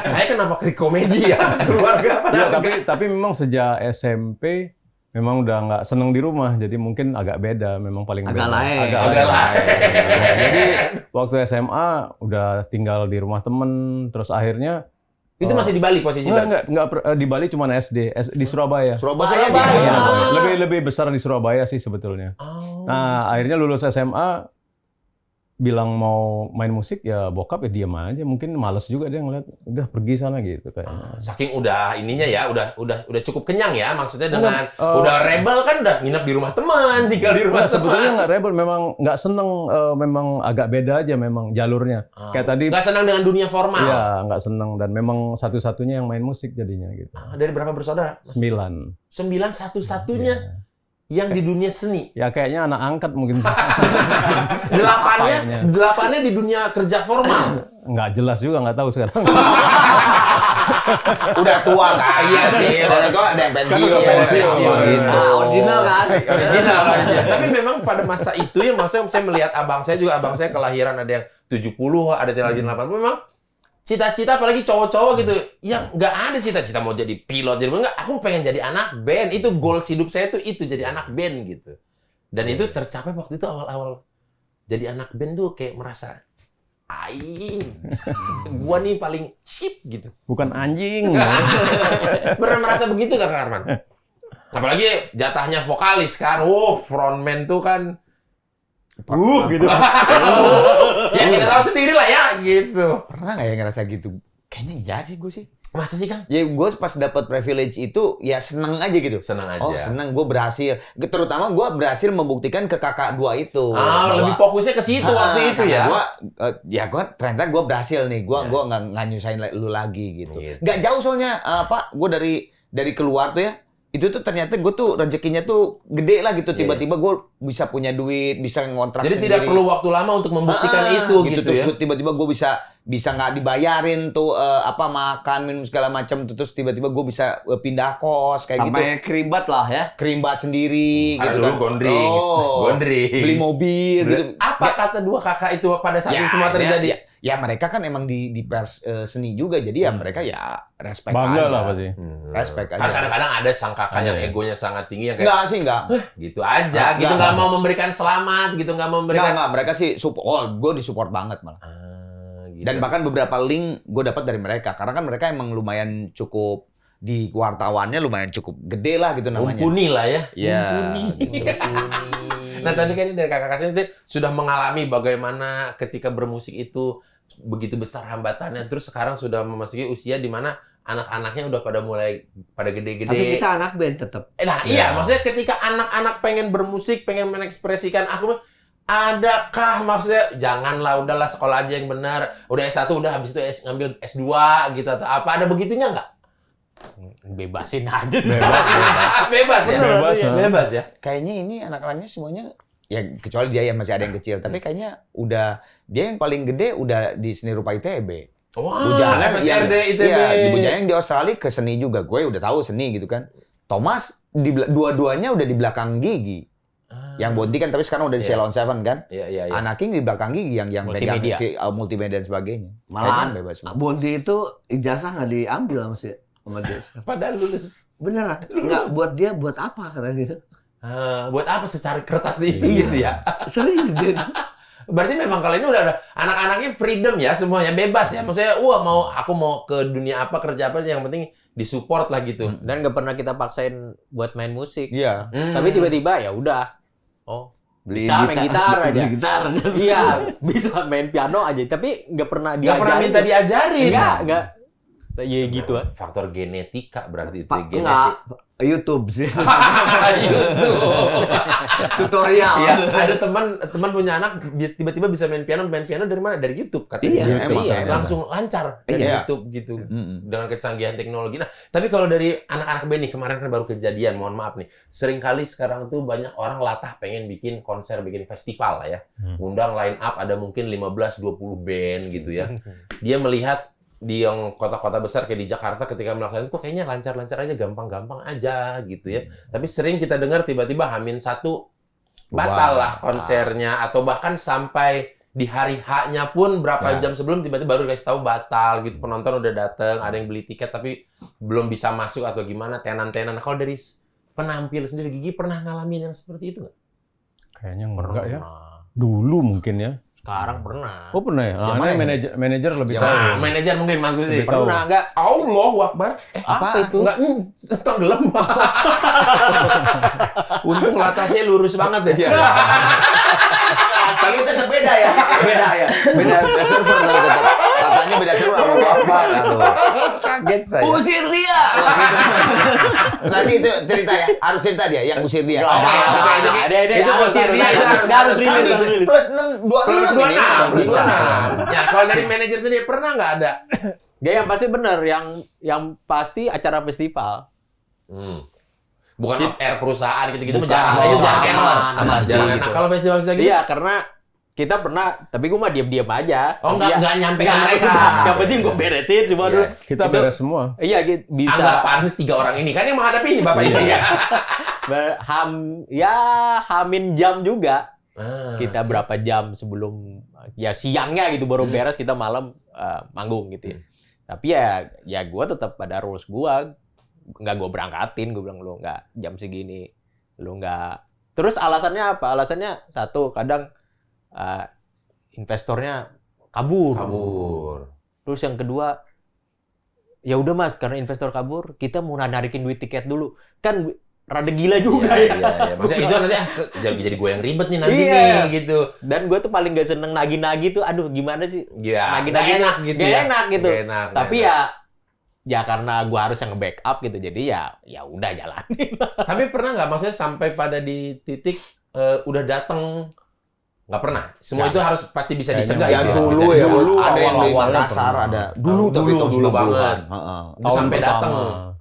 A: Saya kenapa ke komedi ya keluarga
D: Ya,
A: padahal
D: tapi memang sejak SMP memang udah nggak seneng di rumah, jadi mungkin agak beda, memang paling
B: Agak
D: beda.
B: lain.
A: agak lain.
D: Jadi waktu SMA udah tinggal di rumah temen, terus akhirnya
A: Itu masih di Bali posisi Bang?
D: enggak di Bali cuma SD, di Surabaya.
C: Surabaya.
D: Iya, lebih besar di Surabaya sih sebetulnya.
A: Oh.
D: Nah, akhirnya lulus SMA, bilang mau main musik, ya bokap ya diam aja. Mungkin males juga dia ngeliat, udah pergi sana gitu kayaknya.
A: Saking udah ininya ya, udah cukup kenyang ya, maksudnya dengan
D: Enggak,
A: udah rebel kan, udah nginep di rumah teman, tinggal di rumah
D: Nah, sebetulnya
A: teman.
D: nggak rebel, memang nggak seneng, memang agak beda aja memang jalurnya. Kayak tadi,
A: Nggak senang dengan dunia formal.
D: ya nggak seneng, dan memang satu-satunya yang main musik jadinya gitu.
A: Dari berapa bersaudara?
D: 9.
A: 9 satu-satunya
D: Iya.
A: yang di dunia seni.
D: Ya kayaknya anak angkat mungkin.
A: Delapannya di dunia kerja formal.
D: Nggak jelas juga, nggak tahu sekarang.
C: Udah tua kan? Iya sih. Udah tua ada yang pensiun.
D: udah pensiun.
C: Gitu.
B: Original kan?
A: Original. Tapi memang pada masa itu ya, maksudnya saya melihat abang saya juga, abang saya kelahiran ada yang 70, ada yang lagi 80. Memang cita-cita apalagi cowok-cowok gitu, yang nggak ada cita-cita mau jadi pilot, jadi enggak, aku pengen jadi anak band. Itu goals hidup saya tuh itu, jadi anak band gitu. Dan itu tercapai waktu itu awal-awal jadi anak band tuh kayak merasa aing, gua nih paling sip gitu.
D: Bukan anjing.
A: Pernah merasa begitu Kak Arman? Apalagi jatahnya vokalis kan, frontman tuh kan, gitu. Ya kita tahu sendiri lah ya, gitu.
C: Pernah nggak ya ngerasa gitu? Kayaknya iya sih gue sih.
A: Masa sih Kang?
C: Ya gue pas dapat privilege itu ya seneng aja gitu.
A: Senang aja.
C: Oh seneng gue berhasil. Terutama gue berhasil membuktikan ke kakak dua itu. Bahwa-
A: Lebih fokusnya ke situ waktu itu ya.
C: Gue ternyata gue berhasil nih. Gue
A: Ya.
C: nggak nyusahin lu lagi gitu.
A: Gitu.
C: Nggak jauh soalnya Pak. Gue dari keluar tuh ya. itu tuh ternyata gue tuh rezekinya tuh gede lah gitu.
A: Iya,
C: Tiba-tiba gue bisa punya duit, bisa ngontrak
A: Jadi
C: sendiri.
A: tidak perlu waktu lama untuk membuktikan itu gitu
C: terus
A: ya.
C: tiba-tiba gue bisa nggak dibayarin tuh apa makan minum segala macam tuh, terus tiba-tiba gue bisa pindah kos kayak gitu.
B: Sampai keribat lah ya.
C: Kerimbat sendiri
A: Karena
C: gitu
A: dulu
C: kan.
A: gondrings. Gondrings.
C: Beli mobil gitu.
A: Apa kata dua kakak itu pada saat itu semua terjadi?
C: Ya mereka kan emang di pers seni juga, jadi ya mereka ya respect
D: Bangga
C: aja.
D: lah pasti.
C: Respect aja.
A: Kan kadang-kadang ada sang kakak yang
C: Ada.
A: egonya sangat tinggi yang kayak
C: Enggak.
A: gitu aja, gitu nggak mau memberikan selamat, gitu nggak mau memberikan.
C: Enggak, mereka sih support. Oh, gue disupport banget malah.
A: Gitu.
C: Dan bahkan beberapa link gue dapat dari mereka, karena kan mereka emang lumayan cukup di wartawannya lumayan cukup gede lah gitu namanya.
A: mumpuni lah ya.
C: Ya.
A: Mumpuni. Nah, tapi kan ini dari kakak-kakak itu sudah mengalami bagaimana ketika bermusik itu begitu besar hambatannya, terus sekarang sudah memasuki usia di mana anak-anaknya udah pada gede-gede.
B: Tapi kita anak band tetap.
A: Nah, iya, maksudnya ketika anak-anak pengen bermusik, pengen mengekspresikan aku, adakah maksudnya janganlah udahlah sekolah aja yang benar, udah S1 udah habis itu ngambil S2 gitu atau apa, ada begitunya nggak?
G: Bebasin aja sih.
A: Bebas ya?
D: Bebas, ya.
A: Bebas ya?
C: Kayaknya ini anak-anaknya semuanya ya kecuali dia yang masih ada yang kecil, tapi kayaknya udah dia yang paling gede udah di seni rupa ITB.
A: Wah,
C: Bujangnya
A: FSRD ITB.
C: Iya, Bujangnya yang di Australia ke seni juga. Gue udah tahu seni gitu kan. Thomas dua-duanya udah di belakang Gigi. Yang Bonti kan tapi sekarang udah di
A: Iya.
C: Ceylon Seven kan.
A: Iya.
C: Anak King di belakang Gigi yang
G: Multimedia.
C: pegang multimedia dan sebagainya.
B: Malahan
C: Kayaknya bebas semua.
B: Bondi itu ijazah nggak diambil sama dia.
A: Padahal lulus.
B: Beneran? Nggak, buat dia buat apa kata gitu.
A: Buat apa secari kertas itu gitu ya?
B: Serius dia.
A: Berarti memang kali ini udah ada anak-anaknya freedom ya, semuanya bebas ya. Maksudnya, aku mau ke dunia apa, kerja apa, yang penting disupport lah gitu.
G: Dan nggak pernah kita paksain buat main musik.
C: Iya.
G: Tapi tiba-tiba ya udah. Oh, bisa main gitar aja.
B: Beli gitar aja.
G: Iya, bisa main piano aja. Tapi nggak pernah
A: Nggak
G: diajarin.
A: pernah minta diajarin.
G: Nggak. Ya gitu ah.
A: Faktor genetika berarti itu.
B: Pak,
A: genetik.
B: enggak. YouTube sih.
A: YouTube.
B: Tutorial.
A: Iya, ada teman punya anak tiba-tiba bisa main piano dari mana? Dari YouTube katanya.
B: Iya,
C: emang.
A: Iya, langsung lancar dari
C: Iya.
A: YouTube gitu.
C: Mm-mm.
A: Dengan kecanggihan teknologi. Nah, tapi kalau dari anak-anak band nih, kemarin kan baru kejadian, mohon maaf nih. Seringkali sekarang tuh banyak orang latah pengen bikin konser, bikin festival lah ya. Undang line up ada mungkin 15-20 band gitu ya. Dia melihat di yang kota-kota besar kayak di Jakarta ketika melaksanakan kok kayaknya lancar-lancar aja, gampang-gampang aja gitu ya. Tapi sering kita dengar tiba-tiba H-1 batal lah konsernya, atau bahkan sampai di hari H-nya pun berapa jam sebelum tiba-tiba baru kasih tahu batal gitu. Penonton udah dateng, ada yang beli tiket tapi belum bisa masuk atau gimana, tenan-tenan. Kalau dari penampil sendiri, Gigi pernah ngalamin yang seperti itu nggak?
D: Kayaknya enggak ya. Dulu mungkin ya.
G: Sekarang pernah.
D: Oh pernah ya?
C: Yang
D: Nah,
C: mana
D: ini
C: ya?
D: manajer lebih
C: Yang
D: tahu.
A: Nah, manajer mungkin Mas Gusti.
D: Lebih tahu.
G: Pernah nggak?
A: Allahu Akbar.
G: Apa itu?
A: Enggak, tenggelam. Untung latasnya lurus banget ya.
C: Tapi tetap beda ya. Beda server lah tetap. Katanya beda server. Allahu Akbar. Aduh.
A: Kaget saya.
B: Usir dia.
C: Nanti itu cerita ya. Harus cerita dia yang usir dia.
G: Ada.
A: Itu usir dia.
G: Harus rilis.
C: Plus 6, 26
A: Plus
C: ini.
A: 26. Ya, kalau dari manajer sendiri pernah nggak ada?
G: Gak, yang pasti bener. Yang pasti acara festival.
A: Bukan off-air perusahaan gitu-gitu,
G: Bukan.
A: jarang. Itu jarang.
G: Aman.
A: Jarang. Nah, kalau festival-festival gitu,
G: Iya, karena kita pernah, tapi gue mah diam-diam aja.
A: oh
G: Tapi
A: nggak nyampe ke mereka.
G: Yang penting gue beresin cuma dulu.
D: Kita
G: Itu-
D: beres semua.
G: Iya, gitu, bisa.
A: Anggapannya 3 orang ini kan yang menghadapi ini Bapak ini ya.
G: Hamin jam juga.
A: Ah.
G: Kita berapa jam sebelum ya siangnya gitu baru beres, kita malam manggung gitu ya. Tapi ya gue tetap pada rules gue, nggak gue berangkatin. Gue bilang lu nggak jam segini, lu nggak. Terus alasannya apa? Alasannya satu, kadang investornya kabur. Terus yang kedua, ya udah Mas, karena investor kabur, kita mau narikin duit tiket dulu. Kan rada gila juga ya.
A: Iya. Maksudnya itu nanti jadi gue yang ribet nih nanti
G: Iya.
A: nih gitu.
G: Dan gue tuh paling gak seneng nagih-nagih tuh, aduh gimana sih?
A: Ya,
G: Nagih-nagih
A: nggak enak
G: tuh,
A: gitu
G: nggak
A: ya.
G: enak gitu.
A: Nggak enak,
G: Tapi
A: nggak
G: ya karena gue harus yang nge-backup gitu, jadi ya udah jalanin.
A: Tapi pernah nggak maksudnya sampai pada di titik udah datang nggak pernah? Semua itu harus pasti bisa dicegah.
C: Ya
A: itu
C: dulu
A: harus
C: ya,
A: bisa
C: dulu ada yang di
D: awal-awalnya
C: Makassar,
D: pernah.
C: ada. Dulu tapi tahun
A: dulu
C: 90-an.
A: banget.
C: Heeh.
A: Itu sampai datang.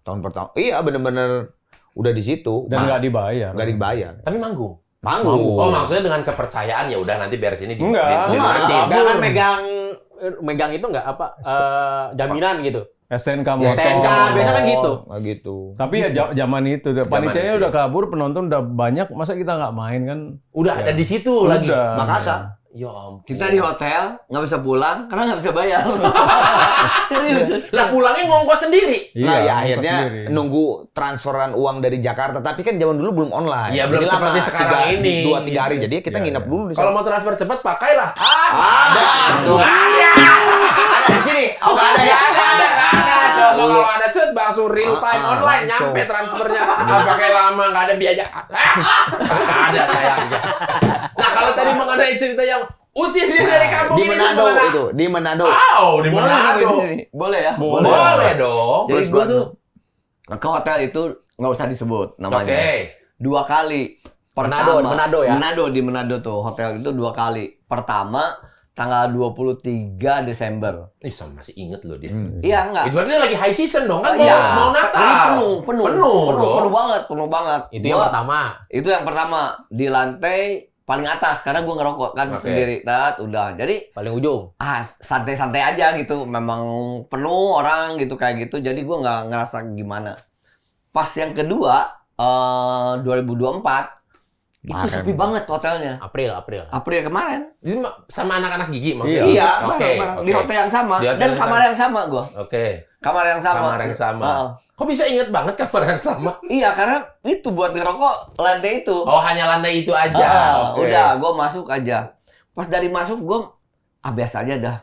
C: Tahun pertama. Iya bener-bener udah di situ.
D: Dan nggak dibayar.
C: nggak dibayar.
A: Tapi manggung.
C: Manggung.
A: Oh, maksudnya dengan kepercayaan ya udah nanti beres ini
D: Enggak.
A: dilunasin.
G: Enggak kan megang itu enggak apa jaminan gitu.
D: STNK
C: Ya,
D: motor.
G: STNK biasa kan gitu.
C: Nggak gitu.
D: Tapi ya zaman itu, panitianya
A: itu,
D: udah
A: ya.
D: kabur, penonton udah banyak, masa kita nggak main kan?
A: Udah ada di situ lagi.
D: Udah.
C: Makassar.
A: Ya ampun.
B: Kita di hotel nggak bisa pulang karena nggak bisa bayar. Serius.
A: Lah pulangnya ngongkos sendiri.
C: Nah, ya
D: ongkos
C: akhirnya
D: sendiri.
C: nunggu transferan uang dari Jakarta. Tapi kan zaman dulu belum online.
A: Iya, belum
C: Jadi
A: seperti sekarang ini.
C: 2-3 hari. Jadi kita
D: Iya,
C: nginep
D: iya.
C: dulu di
A: Kalau
C: sana.
A: mau transfer cepat pakailah.
C: Ada. Tuh. Ada di sini. Oh, nggak ada ya?
A: Ada. Coba kalau ada set langsung real time online
C: langsung.
A: nyampe transfernya. Nggak pakai lama, nggak ada biaya. Nggak ada sayangnya. Nah, kalau tadi mengenai cerita yang usir dia dari kampung
C: Di
A: ini
C: Manado
A: gimana?
C: itu. Di Manado.
A: Wow, di
B: Boleh nggak
A: Manado.
B: di sini? Boleh ya?
A: Boleh dong.
B: Jadi
C: Terus
B: gue
C: gua-
B: tuh ke hotel itu nggak usah disebut namanya.
A: Oke.
B: 2 kali.
G: Manado, Manado ya?
B: Manado, di Manado tuh hotel itu 2 kali. Pertama tanggal 23 Desember.
A: Ih, masih inget loh dia.
B: Iya enggak?
A: Itu berarti lagi high season dong kan?
B: Iya.
A: Mau Natal.
B: Penuh
A: dong.
B: penuh banget.
G: Itu yang
B: Gua-
G: pertama.
B: Itu yang pertama di lantai paling atas karena gua ngerokok kan
A: Oke.
B: sendiri. Udah. Jadi
G: Paling ujung.
B: santai-santai aja gitu. Memang penuh orang gitu kayak gitu. Jadi gua nggak ngerasa gimana. Pas yang kedua 2024 itu
C: Kemarin.
B: sepi banget hotelnya.
G: April.
B: April kemarin.
A: Ini sama anak-anak gigi maksudnya?
B: Iya,
A: Oke.
B: bareng-bareng. Di hotel yang sama
A: Di hotel
B: dan
A: yang
B: kamar
A: sama.
B: yang sama gua.
A: Oke.
B: Kamar yang sama.
A: Kamar yang sama.
B: Heeh.
A: Kok bisa inget banget kamar yang sama?
B: Iya, karena itu buat ngerokok lantai itu.
A: Oh, hanya lantai itu aja. Oke.
B: Udah, gue masuk aja. Pas dari masuk gue biasa aja dah.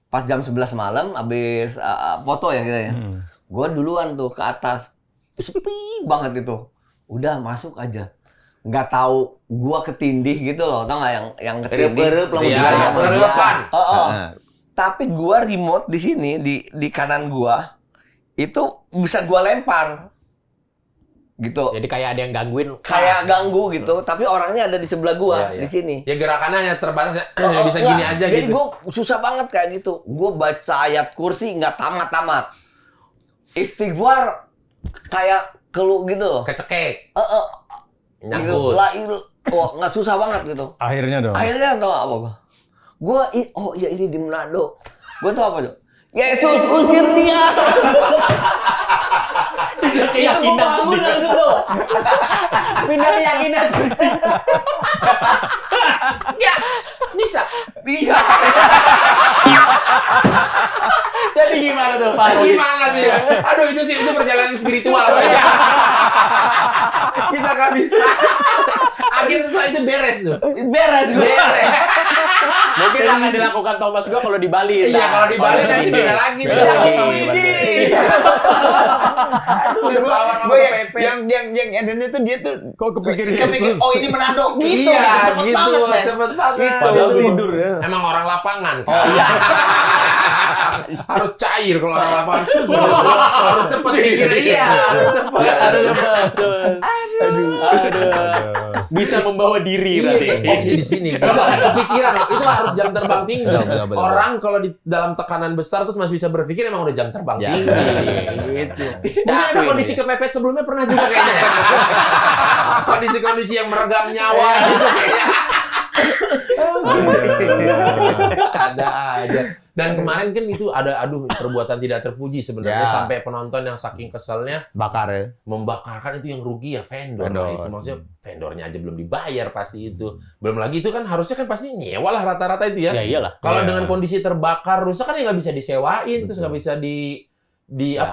B: Pas jam 11 malam habis foto ya kita ya. Gue duluan tuh ke atas. Sepi banget itu. Udah masuk aja. Nggak tahu gue ketindih gitu loh. Tau nggak yang ketindih?
C: Erup-erup,
A: Iya,
C: Iya,
A: berdepan.
B: Oh. Tapi gue remote di sini di kanan gue itu bisa gue lempar. Gitu.
G: Jadi kayak ada yang gangguin.
B: Kayak ganggu gitu, tapi orangnya ada di sebelah gua
A: Iya, iya.
B: di sini.
A: Ya gerakannya hanya terbatas ya. Bisa
B: Enggak.
A: gini aja
B: Jadi
A: gitu.
B: gue susah banget kayak gitu. Gue baca ayat kursi nggak tamat-tamat. Istighfar kayak kelu gitu.
A: Kecekek,
B: Gitu.
A: nyangkut.
B: Nggak susah banget gitu.
D: Akhirnya dong.
B: Akhirnya tau apa gua? Gua ya ini di Manado. Gua tau apa tuh? Yesus usir dia.
G: Keyakinan sendiri. Pindah keyakinan seperti.
A: Ya, bisa.
B: Iya.
G: Jadi gimana tuh Pak?
A: Gimana tuh ya? Aduh, itu perjalanan spiritual. Kita nggak bisa. Akhirnya setelah itu beres tuh.
B: Beres gue.
A: Beres.
G: Mungkin akan dilakukan Thomas gua kalau di Bali.
A: Iya, kalau di Bali nanti beda lagi.
G: Beda
A: tuh.
G: lagi.
A: Iya. Aduh, udah bawa sama
C: Gue
A: Pepe.
C: yang ini tuh dia tuh
D: Kok kepikir
C: kepikir,
D: Yesus?
C: oh ini Manado gitu.
A: Iya,
C: cepet
A: gitu.
C: banget, men.
A: Cepet banget.
D: Padahal
A: Itu.
D: tidur ya.
A: Emang orang lapangan kan? Oh iya. Harus cair kalau orang lapangan. Harus cepet mikir. Iya, harus cepet.
G: Aduh. Bisa membawa diri berarti.
A: Iya, oh ini di sini. Kepikiran loh, itu harus jam terbang tinggi.
C: Betul.
A: Orang kalau di dalam tekanan besar terus masih bisa berpikir emang udah jam terbang
C: Ya.
A: tinggi. Gitu. Mungkin ada kondisi kepepet sebelumnya pernah juga kayaknya. Kondisi-kondisi yang meregang nyawa gitu kayaknya. Ada aja. Dan kemarin kan itu ada perbuatan tidak terpuji sebenarnya
C: Ya.
A: sampai penonton yang saking keselnya
C: Bakar ya.
A: membakarkan itu yang rugi ya vendor.
C: Vendor.
A: Nah, itu maksudnya vendornya aja belum dibayar pasti itu. Belum lagi itu kan harusnya kan pasti nyewa lah rata-rata itu ya.
G: Ya iyalah.
A: Kalau
D: Iya.
A: dengan kondisi terbakar rusak kan ya nggak bisa disewain, terus nggak bisa
G: Ya,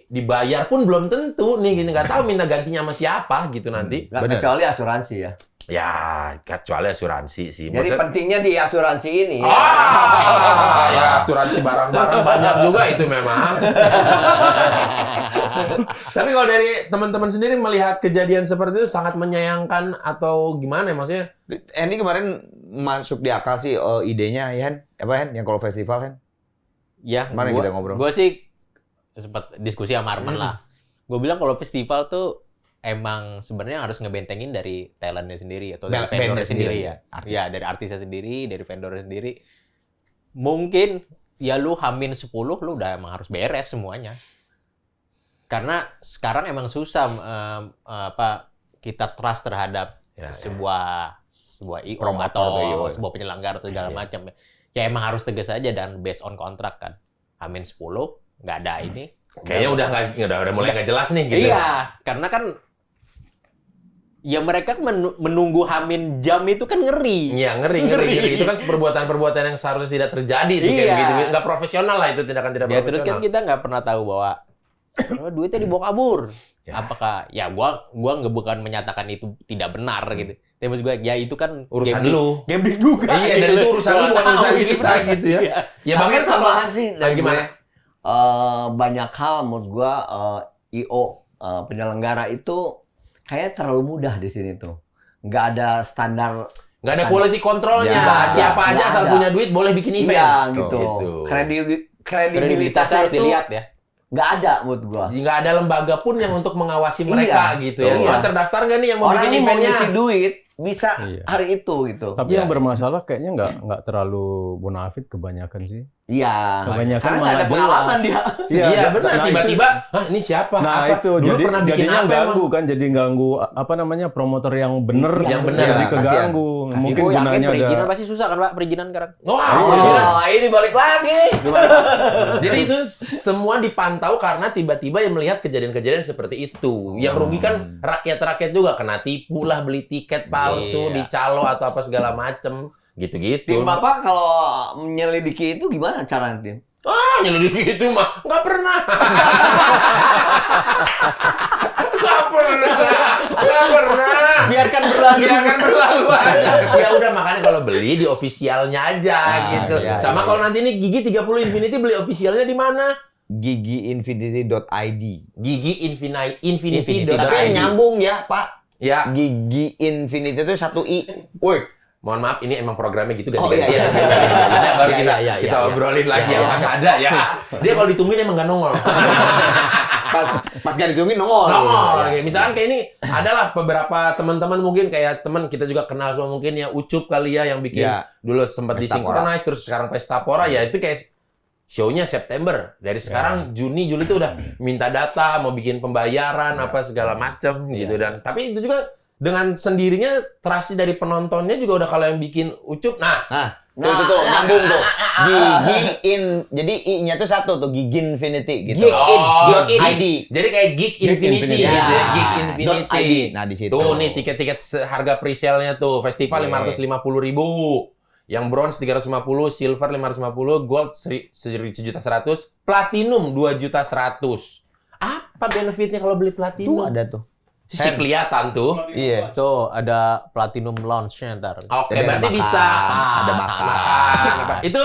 A: dibayar pun belum tentu nih gini, nggak tahu minta gantinya sama siapa gitu nanti.
B: Nggak
C: Bener.
B: kecuali asuransi ya.
A: Ya kecuali asuransi sih.
B: Jadi
A: Maksudnya-
B: pentingnya di asuransi ini.
A: ya asuransi barang-barang banyak juga itu memang. Tapi kalau dari teman-teman sendiri melihat kejadian seperti itu sangat menyayangkan atau gimana ya maksudnya?
C: Ini kemarin masuk di akal sih idenya ya, Hen? Apa Hen? Yang kalau festival Hen?
G: Ya,
C: Kemarin kita ngobrol.
G: Gue sih sempat diskusi sama Arman lah. Gue bilang kalau festival tuh emang sebenarnya harus ngebentengin dari talentnya sendiri atau dari
C: Bandnya
G: vendornya sendiri
C: sendiri.
G: ya.
C: Artis.
G: Ya, dari artisnya sendiri, dari vendornya sendiri. Mungkin ya lu H-10 lu udah emang harus beres semuanya. Karena sekarang emang susah kita trust terhadap sebuah IO
C: Promotor
G: atau
C: atau IO.
G: sebuah penyelenggara atau segala macam. Ya emang harus tegas aja dan based on kontrak kan. Amin 10 nggak ada ini.
A: Kayaknya udah mulai nggak jelas nih gitu.
G: Iya, karena kan ya mereka menunggu Hamin jam itu kan ngeri.
A: Iya, ngeri. Itu kan perbuatan-perbuatan yang seharusnya tidak terjadi itu
G: Iya.
A: kayak gitu. Nggak profesional lah itu, tindakan tidak
G: Ya
A: profesional.
G: terus kan kita nggak pernah tahu bahwa duitnya dibawa kabur.
A: Ya.
G: Apakah ya gua nggak bukan menyatakan itu tidak benar gitu. Tapi maksud gua ya itu kan
A: Urusan
G: gambling-
A: lu.
G: Gambling juga.
A: Iya, dan
G: gitu.
A: itu urusan lu
G: Gua
A: bukan
G: tahu
A: urusan
G: gitu.
A: kita gitu ya.
G: Iya.
A: Ya
B: Tapi
A: bahkan kalau
B: tambahan sih dari
A: gimana?
B: gue, banyak hal menurut gue IO penyelenggara itu kayak terlalu mudah di sini tuh. Nggak ada standar.
A: nggak ada quality controlnya.
B: Ya,
A: Siapa aja
B: nggak
A: asal
B: ada.
A: punya duit boleh bikin event.
B: Iya gitu.
A: Gitu.
G: Kredibilitasnya harus
B: itu
G: dilihat ya.
B: nggak ada menurut gue.
A: Nggak ada lembaga pun yang untuk mengawasi mereka
B: Iya.
A: gitu ya.
B: Iya.
A: Oh, terdaftar nggak nih yang mau
B: Orang
A: bikin
B: ini mau
A: eventnya?
B: nyuci duit bisa
D: Iya.
B: hari itu gitu.
D: Tapi
A: Iya,
D: yang bermasalah kayaknya nggak terlalu bonafit kebanyakan sih.
B: Iya.
D: Kebanyakan
B: Karena nggak ada
D: malah
B: pengalaman dia.
A: Iya benar.
D: nah
A: Tiba-tiba, hah ini siapa?
D: Nah
A: apa?
D: itu
A: Dulu
D: jadi
A: pernah bikin
D: jadinya
A: apa
D: ganggu
A: emang?
D: kan, jadi ganggu apa namanya promotor yang bener,
A: Yang bener,
D: jadi
C: kasihan.
D: keganggu. Mungkin
G: Gue yakin
D: gunanya
G: perizinan
D: ada.
G: pasti susah kan Pak, perizinan sekarang.
A: Wah,
B: Oh, ini balik lagi.
A: jadi itu semua dipantau karena tiba-tiba yang melihat kejadian-kejadian seperti itu. Yang rugi kan rakyat-rakyat juga, kena tipu lah, beli tiket palsu,
G: Iya.
A: dicalo atau apa segala macem, gitu-gitu.
B: Tim Bapak kalau menyelidiki itu gimana cara tim?
A: Ah, nyelidiki itu mah nggak pernah. Nggak pernah.
G: Biarkan berlalu.
A: Biarkan berlalu aja. Ya udah, makanya kalau beli di officialnya aja gitu.
C: iya,
A: Sama
C: iya,
A: kalau nanti ini Gigi 30 Infinity beli officialnya di mana?
C: gigiinfinity.id.
A: Gigi
C: Tapi
A: Infinity.id.
C: nyambung ya, Pak.
A: Ya,
C: Gigi Infinity itu 1 I. Woi,
A: mohon maaf, ini emang programnya gitu
C: Oh,
A: ganti-ganti
C: iya,
A: ya.
C: iya.
A: Baru
C: Iya,
A: kita,
C: iya,
A: kita
C: iya,
A: obrolin lagi
C: iya,
A: ya,
C: iya.
A: pas ada ya. Dia kalau ditungguin emang nggak nongol.
C: pas gak ditungguin nongol.
A: Nongol. Misalkan kayak ini, adalah beberapa teman-teman mungkin kayak teman kita juga kenal semua mungkin ya, Ucup kali ya yang bikin
C: Ya.
A: dulu sempat di
C: Pesta
A: Synchronize, terus sekarang Pestapora ya itu kayak show-nya September. Dari sekarang Juni, Juli itu udah minta data, mau bikin pembayaran apa segala macem gitu. Dan tapi itu juga dengan sendirinya trust dari penontonnya juga udah kalau yang bikin Ucup. Nah,
C: Tuh, nyambung tuh. Jadi I-nya tuh 1 tuh, Giginfinity gitu.
A: Gig
C: ID.
A: Jadi kayak Gig Infinity
D: Infinity.
A: gitu ya.
C: Ya.
A: Gig
C: Dot
A: Infinity.
C: ID. Nah, di situ.
A: Tuh nih tiket-tiket harga pre-sale-nya tuh. Festival
C: Iya.
A: 550.000. Yang bronze 350, silver 550, gold 1.100.000, platinum 2.100.000. Apa benefitnya kalau beli
C: Tuh
A: platinum?
C: ada tuh.
A: Si kelihatan tuh.
C: Iya.
G: Tuh ada platinum launch-nya ntar.
A: Oke,
C: Jadi ada
A: berarti
C: makan,
A: bisa.
C: ada makan.
A: Apa? Itu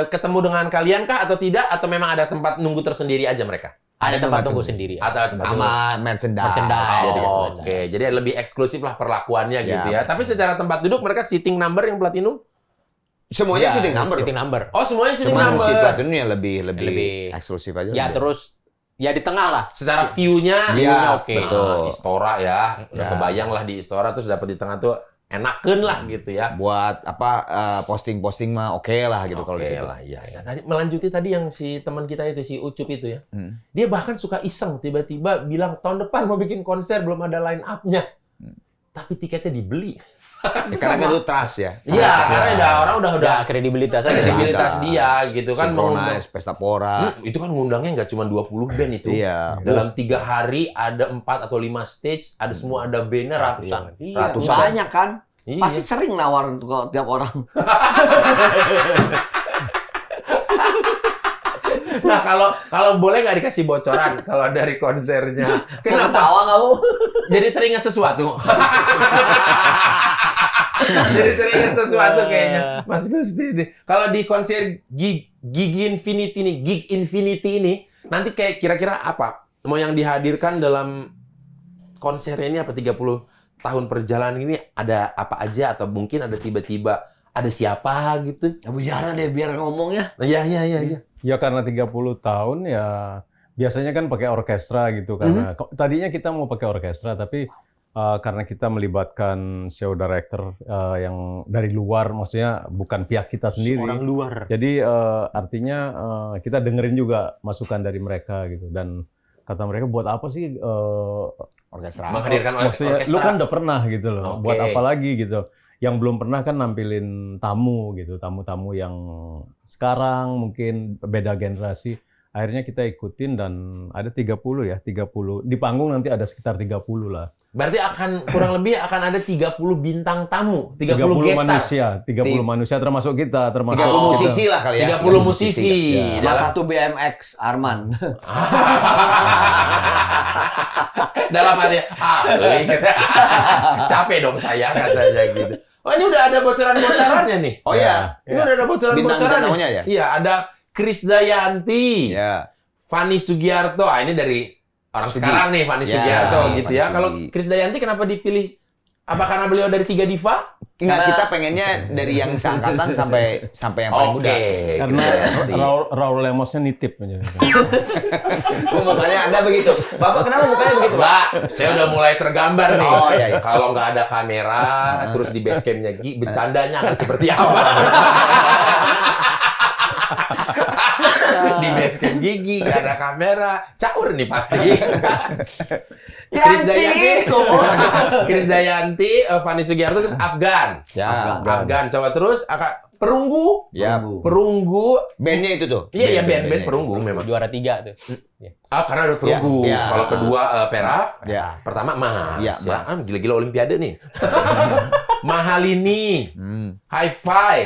A: ketemu dengan kalian kah atau tidak? Atau memang ada tempat nunggu tersendiri aja mereka?
G: Ada tempat
C: tempat
G: tunggu
C: tunggu.
G: sendiri.
A: Atau tempat nunggu?
C: Sama merchandise.
G: Merchandise.
C: Jadi,
A: Oh, Oke, jadi lebih eksklusif lah perlakuannya
C: Ya,
A: gitu ya. Tapi secara tempat duduk mereka seating number yang platinum?
C: semuanya
G: Ya,
C: sitting number.
G: Sitting number.
A: Oh, semuanya seating
C: Cuma
A: number.
C: si platinumnya lebih
G: Lebih.
C: eksklusif aja.
G: Ya terus ya di tengah lah.
A: Secara view-nya,
C: Iya,
G: oke.
C: betul.
A: Istora ya. Udah
C: Ya.
A: kebayang lah di Istora terus dapat di tengah tuh enakeun lah gitu ya.
C: Buat posting-posting mah oke lah gitu kalau di
A: Oke
C: situ.
A: lah, iya. Ya, tadi melanjuti tadi yang si teman kita itu, si Ucup itu ya.
C: Hmm.
A: Dia bahkan suka iseng, tiba-tiba bilang tahun depan mau bikin konser, belum ada line up-nya. Tapi tiketnya dibeli.
C: Ya, karena itu trust ya.
A: Iya, karena udah orang udah
G: Udah kredibilitasnya
A: kredibilitas dia gitu kan.
C: Synchronize, Pestapora.
A: Itu kan ngundangnya nggak cuma 20 band itu.
C: Iya.
A: Dalam 3 hari ada 4 atau 5 stage, ada semua ada banner ratusan.
B: Iya,
C: Ratusan.
B: banyak kan?
A: Iya.
B: Pasti sering nawar untuk tiap orang.
A: Nah, kalau boleh nggak dikasih bocoran kalau dari konsernya? Kenapa?
B: Ketawa kamu?
A: Jadi teringat sesuatu. Jadi teringat sesuatu kayaknya, Mas Gusti ini. Kalau di konser Gig Infinity nih, Gig Infinity ini, nanti kayak kira-kira apa? Mau yang dihadirkan dalam konser ini apa 30 tahun perjalanan ini ada apa aja atau mungkin ada tiba-tiba ada siapa gitu?
B: Ya bicara deh biar ngomongnya.
A: Iya.
D: Ya karena 30 tahun ya biasanya kan pakai orkestra gitu karena tadinya kita mau pakai orkestra tapi karena kita melibatkan show director yang dari luar, maksudnya bukan pihak kita sendiri.
G: Orang luar.
D: Jadi artinya kita dengerin juga masukan dari mereka gitu dan Kata mereka buat apa sih
C: Orkestra.
A: Menghadirkan
D: maksudnya
A: orkestra.
D: lu kan udah pernah gitu loh.
A: Oke.
D: Buat apa lagi gitu. Yang belum pernah kan nampilin tamu gitu, tamu-tamu yang sekarang mungkin beda generasi. Akhirnya kita ikutin dan ada 30 ya, 30. Di panggung nanti ada sekitar 30 lah.
A: Berarti akan kurang lebih akan ada 30 bintang tamu, 30 guest star.
D: manusia, 30 manusia termasuk kita, termasuk
C: 30
D: kita.
C: musisi lah kali ya.
A: 30 musisi.
D: Ya.
B: Salah
A: Dalam,
B: satu BMX Arman.
A: dalam hati, lu inget. Capek dong saya katanya gitu. Oh ini udah ada bocoran-bocorannya nih.
C: Oh iya.
A: Ini udah ada bocoran-bocorannya.
C: Bintang tamunya ya?
A: Iya, ada Krisdayanti,
C: Ya.
A: Fanny Sugiarto. Ah, ini dari orang
C: Sugi.
A: sekarang nih, Fanny
C: Ya,
A: Sugiarto gitu
C: Fanny
A: ya.
C: Sugi.
A: Kalau Krisdayanti kenapa dipilih? Apa karena beliau dari 3 diva?
C: Enggak, kita pengennya dari yang seangkatan sampai yang paling muda.
D: Karena
A: Krisdayanti.
D: Raul Lemosnya nitip aja.
C: Mukanya Anda begitu. Bapak kenapa mukanya begitu, Pak?
A: Mbak, saya udah mulai tergambar nih.
C: Oh, iya, iya.
A: Kalau nggak ada kamera, terus di base campnya Gi, bercandanya akan seperti apa? Di base camp Gigi, nggak ada kamera. Caur nih pasti. Krisdayanti, Fanny Sugiarto, terus Afgan.
C: Ya.
A: Afgan, coba terus. Perunggu.
C: Ya.
A: Perunggu.
C: Bandnya itu tuh.
A: Iya, band
C: Bandnya.
A: Perunggu memang.
G: Juara 3 tuh.
A: Karena ada Perunggu.
C: Ya, ya.
A: Kalau kedua perak,
C: Ya.
A: pertama emas.
C: Ya,
A: Ya,
C: emas.
A: gila-gila Olimpiade nih. Mahalini, Hi-Fi,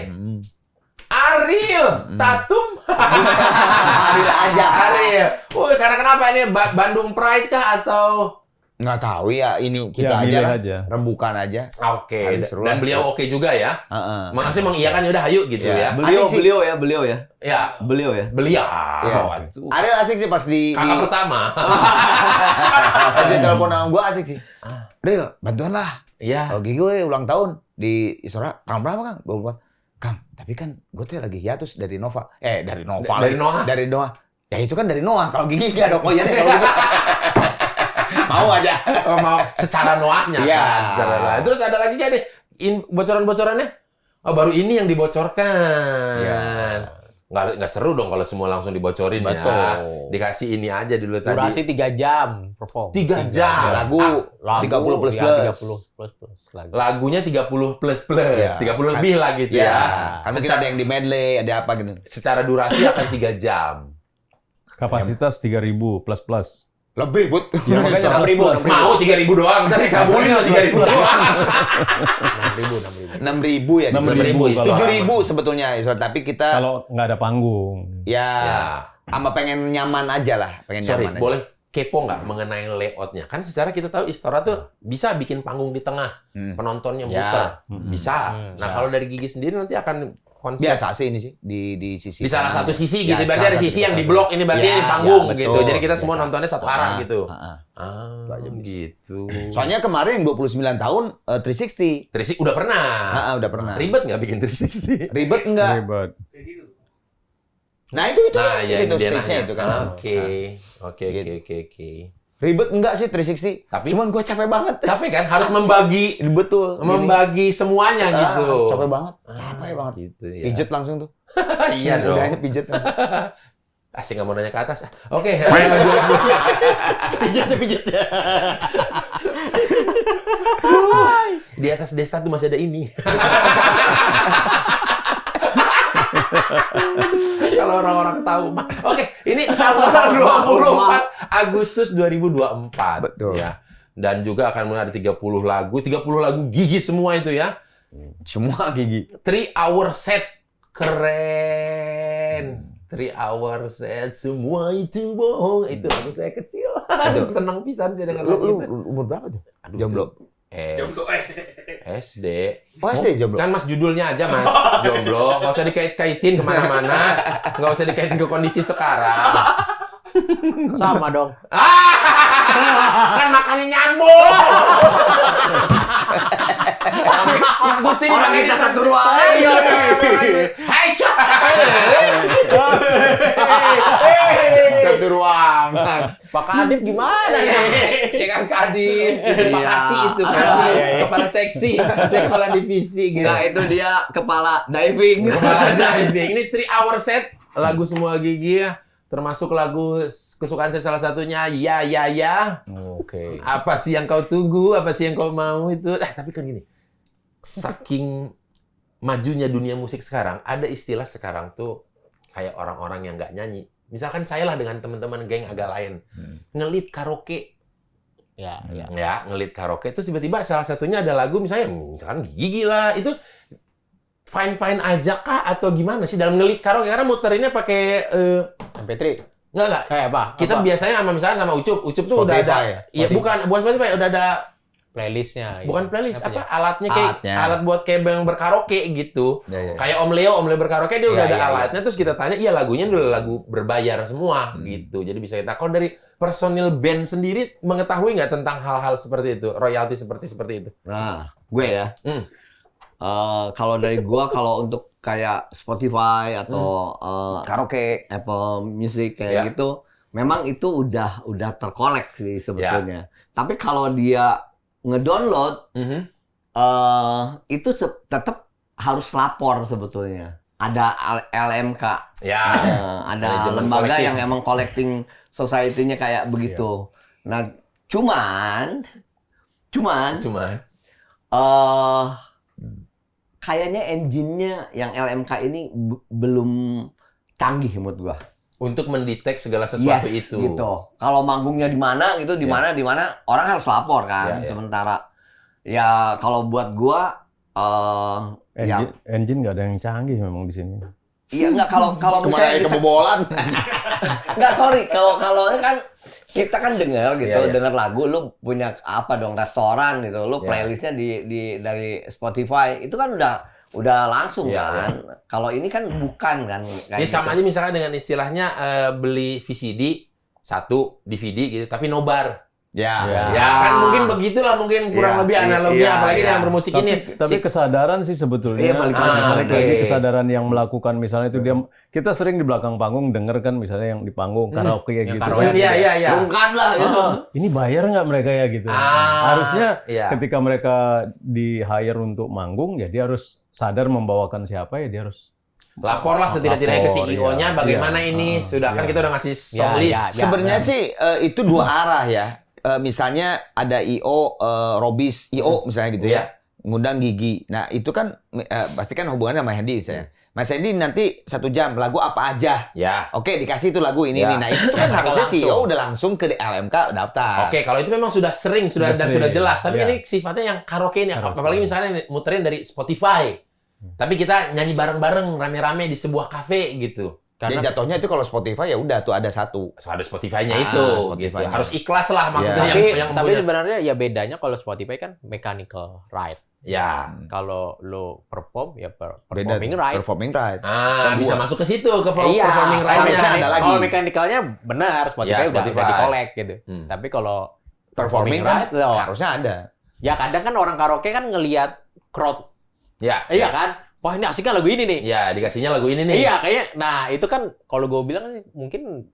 A: Ariel, Tatum.
C: Ariel aja.
A: Ariel. Karena kenapa ini Bandung Pride kah atau?
C: Nggak tahu ya, ini kita
D: Ya,
C: aja
D: milih
C: lah.
D: aja.
C: Rembukan aja.
A: Oke.
C: Aduh, seru
A: Dan
C: lah.
A: beliau oke juga ya.
C: Heeh.
A: Maksudnya mengiyakan yaudah ayo gitu
C: Ya.
A: ya.
B: Beliau
C: Asik sih.
B: beliau ya.
A: Ya,
B: Beliau ya.
A: beliau.
C: Iya.
A: Waduh.
C: Ariel asik sih pas di
A: Kakak pertama.
C: pas dia telepon sama gua asik sih. Ril, bantuan lah.
A: Iya.
C: Kalau Gigi gue ulang tahun di Istora, tanggal berapa Kang? 24. Kang, tapi kan gue tuh lagi hiatus dari Nova. Dari Nova.
A: Dari Noah.
C: Dari Noah. Ya itu kan dari Noah. Kalau Gigi nggak dong. Oh iya deh kalau gitu. Mau aja.
A: Oh, mau secara noahnya
C: Iya.
A: kan, secara noah. Terus ada lagi nggak nih bocoran-bocorannya? Oh, baru ini yang dibocorkan.
C: Iya.
A: Nggak seru dong kalau semua langsung dibocorin ya.
G: Betul.
A: Dikasih ini aja dulu
G: Durasi
A: tadi.
G: 3 jam perform.
A: 3 jam.
C: Lagu 30 plus
G: ya,
C: plus.
G: 30 plus lagu.
A: Lagunya 30 plus plus.
C: Iya.
A: 30 lebih lah gitu
C: Ya.
A: ya.
C: Kan mungkin ada yang di medley, ada apa gitu.
A: Secara durasi akan 3 jam.
D: Kapasitas 3.000 plus.
C: Lebih, Bud.
D: Ya makanya
G: 6.000.
A: Mau 3.000 doang, ntar dikabulin lah 3.000 doang.
G: 6.000.
C: 6.000 ya.
A: 6.000,
C: 7.000 sebetulnya, tapi kita
D: Kalau nggak ada panggung.
C: ya
A: Ya.
C: sama pengen nyaman aja lah, pengen
A: Sorry,
C: nyaman aja.
A: boleh kepo nggak mengenai layoutnya? Kan secara kita tahu Istora tuh bisa bikin panggung di tengah,
C: Hmm.
A: penontonnya
C: Ya.
A: muter.
D: Hmm.
A: Bisa. Nah,
C: bisa.
A: kalau dari Gigi sendiri nanti akan konsep
C: Biasa sih ini sih di sisi
A: di salah
C: kanan.
A: satu sisi
C: Ya,
A: gitu. Berarti
C: salah
A: ada
C: satu
A: sisi yang di
C: sisi.
A: blok, ini berarti
C: Ya,
A: di panggung
C: ya,
A: gitu.
C: betul.
A: Jadi kita semua
C: Biasa.
A: nontonnya satu arah gitu.
C: Heeh.
A: Ah,
C: Itu aja, Bis.
A: gitu.
C: Soalnya kemarin yang 29 tahun 360.
A: Trisi udah pernah.
C: Udah pernah.
A: Ribet nggak bikin 360?
C: Ribet enggak?
D: Ribet.
C: Nah, itu
A: Nah, ya
C: itu
A: dia
C: stage-nya
A: nanya.
C: itu kan.
A: Oke. Oke.
C: Gitu. Ribet enggak sih 360?
A: Tapi-
C: Cuman gua capek banget.
A: Capek kan harus membagi
C: Betul.
A: membagi semuanya
C: Gini.
A: gitu.
C: Capek banget.
A: Ah,
C: Capek banget.
A: Gitu ya.
C: Pijet langsung tuh.
A: Iya dong.
C: Udahnya pijet.
A: Asik nggak mau nanya ke atas. Oke.
G: Pijet.
A: Di atas desa tuh masih ada ini. Kalau orang-orang tahu. Oke, ini tanggal 24 Agustus 2024.
C: Betul.
A: Ya. Dan juga akan mulai ada 30 lagu Gigi semua itu ya.
C: Semua Gigi.
A: 3 hour set. Keren. 3 hour set, semua itu bohong. Itu lagu saya kecil. Senang pisan saya dengar lagu
C: Lu
A: itu.
C: umur berapa tuh?
A: Aduh,
C: Jomblo.
F: Jomblo
A: SD.
C: Oh, SD jomblo.
A: Kan mas judulnya aja mas, jomblo. Nggak usah dikait-kaitin kemana-mana. Nggak usah dikaitin ke kondisi sekarang.
G: Sama dong.
A: Kan makannya nyambung. Mas Gusti ini pakai di satu ruangan. Hai,
C: Satu ruangan.
G: Pak Kadif gimana ya?
A: Saya kan Kadif, itu Pak
B: Iya.
A: Kasi itu kan. Kepala seksi, saya kepala divisi gitu.
B: Nah, itu dia kepala diving.
A: Kepala diving. Ini 3 hour set, lagu semua Gigi ya. Termasuk lagu kesukaan saya salah satunya Ya Ya Ya.
D: Oke.
A: Apa sih yang kau tunggu? Apa sih yang kau mau itu? Tapi kan gini. Saking majunya dunia musik sekarang, ada istilah sekarang tuh kayak orang-orang yang nggak nyanyi. Misalkan saya lah dengan teman-teman geng agak lain. Ngelit karaoke.
G: Ya, ya.
A: Ya, ngelit karaoke itu tiba-tiba salah satunya ada lagu misalkan Gigi lah. Itu fine-fine aja kah atau gimana sih dalam ngelit karaoke? Karena muterinnya pakai
G: MP3.
A: enggak.
G: Apa?
A: Kita biasanya sama Ucup tuh udah ada.
C: Spotify ya?
A: Iya, bukan Spotify, udah ada
G: Playlistnya.
A: bukan
G: gitu.
A: playlist
G: Apanya?
A: alatnya kayak
C: Alatnya.
A: alat buat kayak yang berkaraoke gitu.
C: Ya.
A: Kayak Om Leo berkaraoke dia udah
C: Iya,
A: ada
C: iya,
A: alatnya terus kita tanya iya lagunya udah lagu berbayar semua gitu. Jadi bisa kita kalau dari personil band sendiri mengetahui nggak tentang hal-hal seperti itu, royalti seperti itu.
B: Nah, gue ya.
A: Hmm.
B: Kalau dari gue, kalau untuk kayak Spotify atau
C: Karaoke.
B: Apple Music
A: Ya.
B: kayak gitu, memang itu udah terkolek sih sebetulnya. Tapi kalau dia ngedownload, itu tetap harus lapor sebetulnya. Ada LMK,
A: Ya.
B: ada
A: Manajemen
B: lembaga
A: kolektif.
B: yang emang collecting society-nya kayak begitu. Nah, cuman kayaknya engine-nya yang LMK ini belum canggih menurut gua.
A: Untuk mendetek segala sesuatu
B: Yes,
A: itu.
B: gitu. Kalau manggungnya di mana gitu, di mana orang harus lapor kan.
A: Ya, ya.
B: Sementara ya kalau buat gua ya
D: Engine nggak ada yang canggih memang di sini.
B: iya enggak kalau
C: Kemana
B: misalnya
C: kebobolan?
B: enggak sorry kalau kan kita kan dengar gitu,
A: Iya, iya.
B: dengar lagu, lu punya apa dong restoran gitu, lu
A: Iya.
B: playlistnya dari Spotify itu kan udah langsung
A: Iya,
B: kan. Kalau ini kan bukan kan kayak
A: Ya sama
B: gitu.
A: aja misalkan dengan istilahnya beli VCD satu DVD gitu tapi nobar.
C: Ya.
A: Ya kan mungkin begitulah mungkin kurang
C: Iya,
A: lebih
C: iya,
A: analoginya
C: iya,
A: apalagi
C: iya.
A: dengan bermusik ini.
D: Tapi kesadaran sih sebetulnya.
B: Iya, balik lagi.
D: Balik
A: Oke.
D: lagi kesadaran yang melakukan misalnya itu dia kita sering di belakang panggung denger kan misalnya yang di panggung karaoke
G: Yang
D: gitu.
G: karaoke.
D: kan.
A: Iya.
B: Bungkan lah gitu.
D: Ini bayar nggak mereka ya gitu. Harusnya
A: iya.
D: ketika mereka di hire untuk manggung ya dia harus sadar membawakan siapa ya dia harus
A: Laporlah setidak-tidaknya ke
D: Lapor,
A: CEO-nya
D: iya.
A: bagaimana
D: Iya.
A: ini. Sudah kan
D: Iya.
A: kita udah ngasih song list.
G: Ya.
C: Sebenarnya sih itu dua arah ya. Misalnya ada IO, Robis, IO misalnya gitu ya. Ngundang Gigi. Nah itu kan pasti kan hubungannya sama Hendy misalnya. Mas Hendy nanti 1 jam lagu apa aja.
A: Ya.
C: Oke dikasih itu lagu ini.
A: Ya.
C: Nah itu kan
A: Mereka
C: harusnya
A: langsung.
C: CEO udah langsung ke LMK daftar.
A: Oke, kalau itu memang sudah sering
D: Sudah
A: dan
D: sering.
A: sudah jelas. Tapi
D: Iya.
A: ini sifatnya yang karaoke ini,
D: Karaoke.
A: apalagi misalnya muterin dari Spotify. Tapi kita nyanyi bareng-bareng, rame-rame di sebuah kafe gitu.
C: Dia jatuhnya itu kalau Spotify ya udah tuh ada satu.
A: Ada Spotify-nya
C: Ah,
A: itu,
C: Spotify-nya.
A: gitu. Harus ikhlas lah maksudnya yang
G: Tapi
A: punya.
G: sebenarnya ya bedanya kalau Spotify kan mechanical right.
A: Ya.
G: Kalau lo perform ya
C: Beda
G: performing
C: tuh,
G: right.
C: Performing right.
A: Ah, bisa masuk ke situ ke
G: Iya,
A: performing
G: kalau
A: right-nya.
C: harusnya ada lagi.
G: Kalau mechanical-nya benar, Spotify
A: Ya,
G: udah
A: Spotify.
G: di-collect gitu.
A: Hmm.
G: Tapi kalau
C: Performing
G: right,
C: kan
G: loh.
C: harusnya ada.
G: Ya kadang kan orang karaoke kan ngelihat crowd.
A: Ya.
G: Iya kan? Wah ini asik kan lagu ini nih.
A: Ya, dikasihnya lagu ini nih.
G: Iya kayaknya. Nah itu kan kalau gue bilang sih, mungkin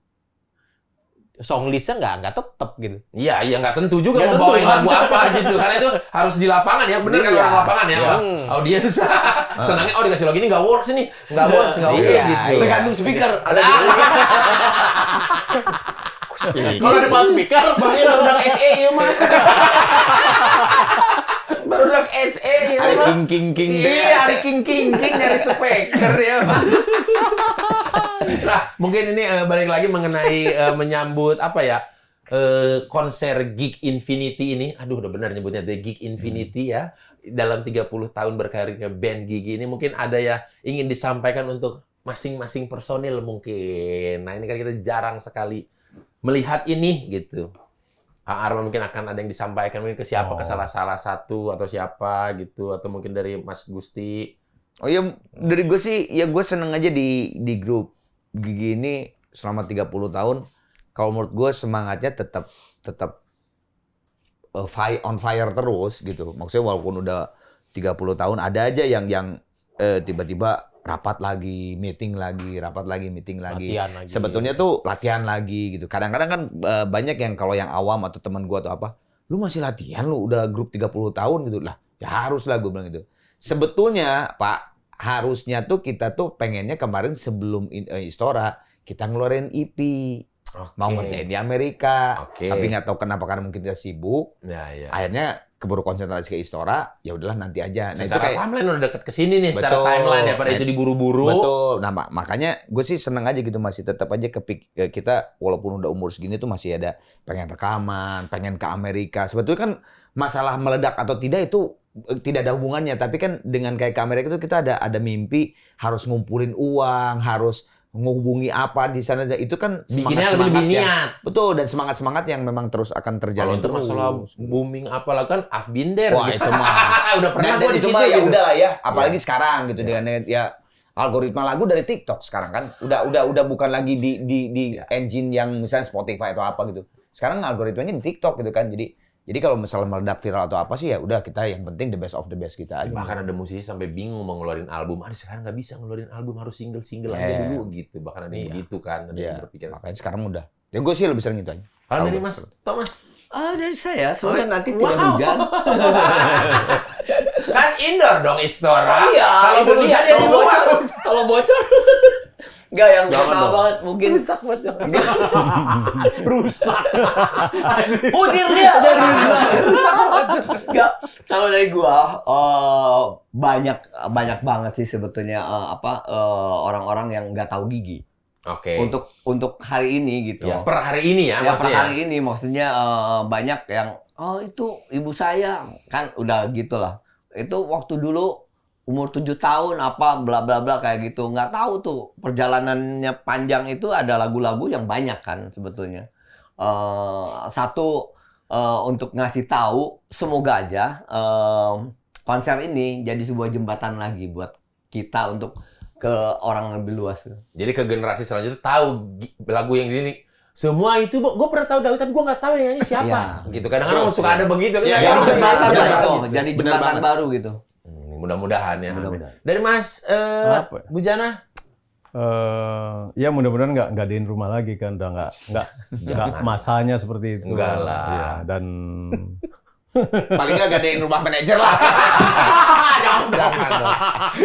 G: song listnya nggak tetap gitu.
A: Iya, nggak tentu juga
G: Nggak
A: mau
G: tentu,
A: bawain
G: kan?
A: lagu apa gitu. Karena itu harus di lapangan ya, bener kan
G: Iya.
A: orang lapangan ya.
C: Iya.
A: Wah, audiens senangnya dikasih lagu ini nggak works ini, nggak works, nggak oke
G: Iya,
A: gitu.
G: iya.
B: Tergantung speaker. Ada
G: Kalau ada pas speaker,
A: Bahaya baru udah SE ya mah. Baru udah SE ya
C: Ada
A: mah.
C: king
A: Iya, hari king nyari speaker ya. Pak. Nah, mungkin ini balik lagi mengenai menyambut apa ya? Konser Gig Infinity ini. Aduh, udah benar nyebutnya The Gig Infinity ya. Dalam 30 tahun berkarirnya band Gigi ini mungkin ada ya ingin disampaikan untuk masing-masing personil mungkin. Nah, ini kan kita jarang sekali melihat ini gitu. Arma mungkin akan ada yang disampaikan mungkin ke siapa, ke salah satu atau siapa gitu, atau mungkin dari Mas Gusti.
C: Oh ya dari gue sih ya gue seneng aja di grup Gigi ini selama 30 tahun. Kalau menurut gue semangatnya tetap on fire terus gitu. Maksudnya walaupun udah 30 tahun ada aja yang tiba-tiba rapat lagi, meeting lagi,
G: latihan lagi.
C: Sebetulnya tuh latihan lagi gitu. Kadang-kadang kan banyak yang kalau yang awam atau teman gua atau apa, lu masih latihan lu udah grup 30 tahun gitu lah. Ya harus lah gue bilang gitu. Sebetulnya Pak, harusnya tuh kita tuh pengennya kemarin sebelum Istora kita ngeluarin EP.
A: Oke.
C: Mau ngerjain di Amerika,
A: Oke.
C: tapi nggak tahu kenapa karena mungkin dia sibuk.
A: Ya, ya.
C: Akhirnya keburu konsentrasi ke Istora, ya udahlah nanti aja. Nah
A: Secara timeline udah deket ke sini nih, secara
C: Betul.
A: timeline ya, pada
C: Nah,
A: itu diburu-buru.
C: betul. Nah makanya gue sih seneng aja gitu, masih tetap aja kita walaupun udah umur segini tuh masih ada pengen rekaman, pengen ke Amerika. Sebetulnya kan masalah meledak atau tidak itu tidak ada hubungannya, tapi kan dengan kayak ke Amerika itu kita ada mimpi harus ngumpulin uang, harus menghubungi apa di sana, itu kan
A: Bikinnya
C: semangat
A: lebih
C: yang-
A: niat.
C: betul, dan semangat yang memang terus akan
A: Kalau
C: terjalin
A: untuk
C: terus.
A: masalah booming apalah kan I've been there.
C: Wah, itu mah.
A: Udah pernah
C: Dan
A: gua di
C: itu
A: situ
C: mah ya
A: gitu.
C: udah lah ya, apalagi sekarang gitu dengan ya algoritma lagu dari TikTok sekarang kan udah bukan lagi di engine yang misalnya Spotify atau apa gitu. Sekarang algoritmanya di TikTok gitu kan. Jadi kalau misalnya meledak viral atau apa sih ya udah kita yang penting the best of the best kita aja.
A: Bahkan ada musisi sampai bingung mau ngeluarin album. Sekarang nggak bisa ngeluarin album, harus single-single aja
C: Iya.
A: dulu gitu. Bahkan ada yang begitu kan, ada yang
C: Iya,
A: berpikir.
C: makanya sekarang udah. Ya gue sih lebih sering itu aja.
A: Kalau dari
C: Album.
A: Mas Thomas,
B: Dari saya, soalnya nanti
A: Wow.
B: tidak hujan.
A: kan indoor dong Istora.
B: Iya,
A: Kalau
B: itu
A: hujan
B: dia.
A: dia di
B: Kalau
A: luar.
B: Kalau bocor, nggak yang
A: Jangan
B: pertama
A: dong.
B: banget mungkin
A: Rusak banget.
G: Rusak.
B: usir dia. Nggak, kalau dari gua banyak banget sih sebetulnya orang-orang yang nggak tahu gigi
A: Oke.
B: untuk hari ini gitu.
A: Ya, per hari ini ya,
B: Ya, per
A: maksudnya.
B: hari ini maksudnya banyak yang itu ibu saya kan udah gitulah. Itu waktu dulu umur 7 tahun apa bla bla bla kayak gitu. Nggak tahu tuh perjalanannya panjang itu ada lagu-lagu yang banyak kan sebetulnya. Satu untuk ngasih tahu semoga aja konser ini jadi sebuah jembatan lagi buat kita untuk ke orang yang lebih luas.
A: Jadi ke generasi selanjutnya tahu lagu yang ini. Semua itu, gue pernah tahu Daud, tapi gue nggak tahu yang nyanyi siapa.
B: Iya.
A: Gitu. Kadang-kadang suka ada begitu.
C: Iya,
A: kan?
B: Jadi
C: iya,
B: jembatan
C: iya,
B: lah
C: iya,
B: itu,
C: gitu.
B: jadi
C: Bener
B: jembatan
C: banget.
B: baru gitu.
A: Mudah-mudahan ya. amin.
B: Mudah-mudahan.
A: Dari Mas
D: Apa ya?
A: Bu Jana.
D: Ya mudah-mudahan nggak diin rumah lagi kan, udah nggak masanya seperti itu.
A: Enggak lah.
D: Ya, dan
C: Paling nggak gadein rumah manajer lah.
A: Jangan dong.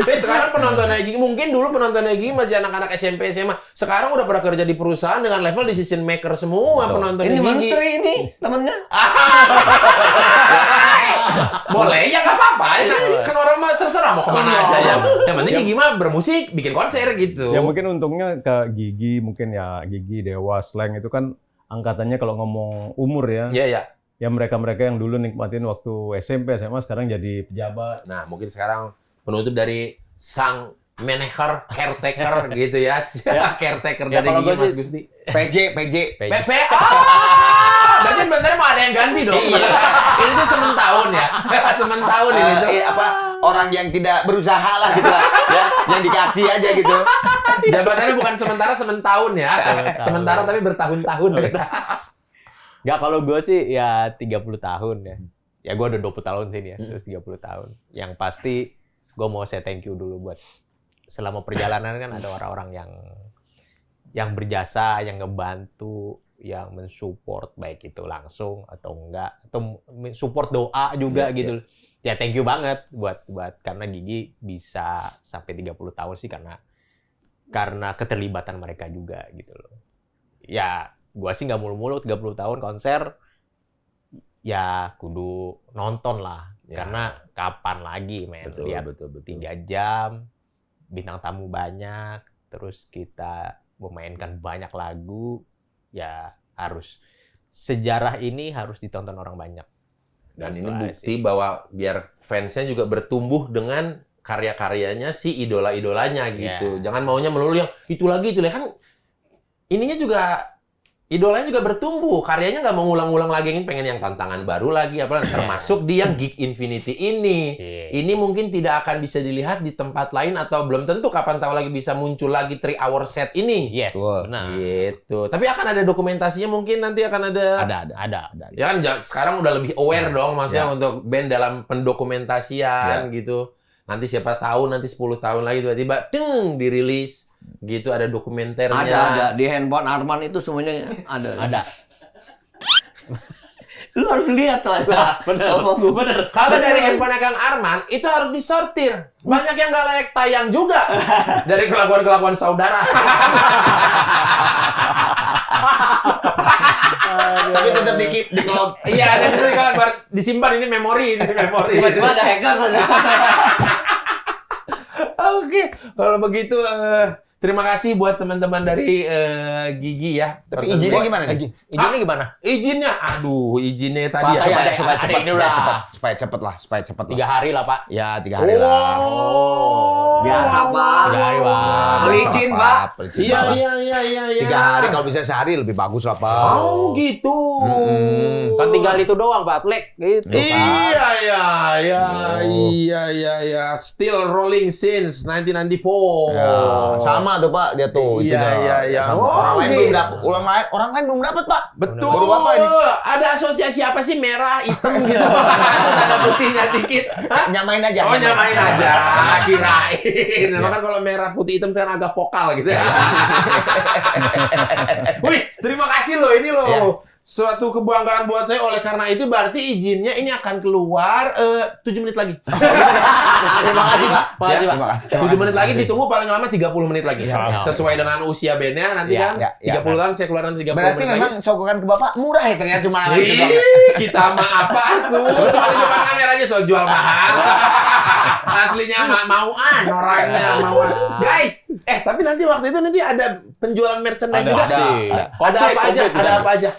A: Tapi sekarang penontonnya Gigi, mungkin dulu penontonnya Gigi masih anak-anak SMP, SMA. Sekarang udah pada kerja di perusahaan dengan level decision maker semua penontonnya
B: Ini
A: Gigi.
B: menteri ini temennya.
A: Boleh ya nggak apa-apa. Ya, kan orang mah terserah mau kemana aja ya. Yang penting Gigi mah bermusik, bikin konser gitu.
D: ya mungkin untungnya ke Gigi, mungkin ya Gigi, Dewa, Slang itu kan angkatannya kalau ngomong umur ya.
A: Iya, ya.
D: Ya mereka-mereka yang dulu nikmatin waktu SMP, SMA sekarang jadi pejabat.
A: Nah, mungkin sekarang penutup dari sang manager, caretaker gitu ya. Caretaker
G: Ya,
A: dari
G: kalau
A: Gigi
G: gua
A: Mas
G: sih-
A: Gusti.
C: PJ.
A: PP. Berarti bentar mau ada yang ganti dong. Ini tuh sementahun ya. Sementahun ini tuh.
C: Apa orang yang tidak berusaha lah gitu lah, ya, yang dikasih aja gitu.
A: Jabatannya bukan sementara, sementahun ya. Sementara tapi bertahun-tahun.
G: Nggak, kalau gue sih ya 30 tahun ya. Ya gue udah 20 tahun sini ya, terus 30 tahun. Yang pasti gue mau say thank you dulu buat selama perjalanan kan ada orang-orang yang berjasa, yang ngebantu, yang mensupport baik itu langsung atau enggak, atau support doa juga
A: Iya,
G: gitu. Ya thank you banget buat karena Gigi bisa sampai 30 tahun sih karena keterlibatan mereka juga gitu loh. Ya gua sih nggak mulu-mulu 30 tahun konser, ya kudu nonton lah.
A: Ya.
G: Karena kapan lagi men,
A: Betul,
G: lihat
A: betul.
G: 3 jam, bintang tamu banyak, terus kita memainkan banyak lagu, ya harus sejarah ini harus ditonton orang banyak.
A: Dan ini
G: Gitu
A: bukti
G: sih.
A: bahwa biar fansnya juga bertumbuh dengan karya-karyanya si idola-idolanya gitu. Jangan maunya melulu yang itu lagi kan ininya juga idolanya juga bertumbuh, karyanya nggak mau ngulang-ngulang lagi, ingin pengen yang tantangan baru lagi apa termasuk di yang Gig Infinity ini. Ini mungkin tidak akan bisa dilihat di tempat lain atau belum tentu kapan tahu lagi bisa muncul lagi 3 hour set ini.
G: Yes,
C: Betul.
G: benar.
A: Gitu. Tapi akan ada dokumentasinya, mungkin nanti akan ada.
G: Ada.
A: Ya kan sekarang udah lebih aware dong maksudnya untuk band dalam pendokumentasian gitu. Nanti siapa tahu nanti 10 tahun lagi tiba-tiba dirilis gitu ada dokumenternya.
B: Ada di handphone Arman itu semuanya ada.
G: Ada.
B: Lu harus lihat tuh.
G: Bener.
A: Kalau dari handphone Kang Arman itu harus disortir. Banyak yang nggak layak tayang juga dari kelakuan-kelakuan saudara.
C: Tapi tetap di cloud.
A: Iya, ada di cloud, disimpan ini memori.
B: Tiba-tiba ada hacker saja.
A: Oke, kalau begitu terima kasih buat teman-teman dari Gigi ya.
C: Tapi izinnya gimana nih?
G: Izinnya gimana?
A: Izinnya, aduh, izinnya tadi
G: Masa
A: ya.
G: ya?
C: Supaya
G: Hari
C: cepat,
G: ini udah.
C: supaya cepet lah.
G: 3 hari lah, Pak.
C: Ya 3 hari lah.
B: Biasa, Pak.
G: 3 hari, Pak.
B: Pelicin, Pak.
A: Iya.
C: 3 hari kalau bisa sehari lebih bagus lah, Pak.
A: Oh, gitu.
G: Kan tinggal itu doang, Pak. Plek gitu, Pak.
A: Iya. Still rolling since 1994.
C: Ya, sama tuh Pak, dia tuh
A: Iya.
C: Sama.
A: Oh,
C: Orang lain
A: gitu.
C: belum dapat, orang lain belum dapat, Pak.
A: Betul.
C: Baru Bapak ini.
A: Ada asosiasi apa sih merah, hitam gitu? Terus ada putihnya dikit. Hah?
C: Nyamain aja.
A: Oh, nyamain aja. Kirain. Kan kalau merah, putih, hitam sekarang agak vokal gitu ya. Wih, terima kasih loh ini loh.
C: Ya.
A: Suatu kebanggaan buat saya. Oleh karena itu berarti izinnya ini akan keluar 7 menit lagi.
C: Terima kasih, Pak.
A: Ya,
C: Terima kasih.
A: 7 menit lagi, ditunggu paling lama 30 menit lagi.
G: Ya.
A: Sesuai dengan usia bandnya nanti
C: Ya,
A: kan.
C: ya,
A: 30 tahun saya keluar nanti 30
C: Berarti
A: menit
C: memang
A: lagi.
C: sokongan ke Bapak murah ya ternyata cuma itu doang.
A: Ih, kita mah apa tuh? Cuma di depan kameranya soal jual mahal. Aslinya mauan orangnya mauan. Guys, tapi nanti waktu itu nanti ada penjualan merchandise
D: Ada,
A: juga.
G: pasti.
A: Ada
G: Komplit,
A: apa aja?
G: komplit di
A: Ada
G: sana.
A: apa aja?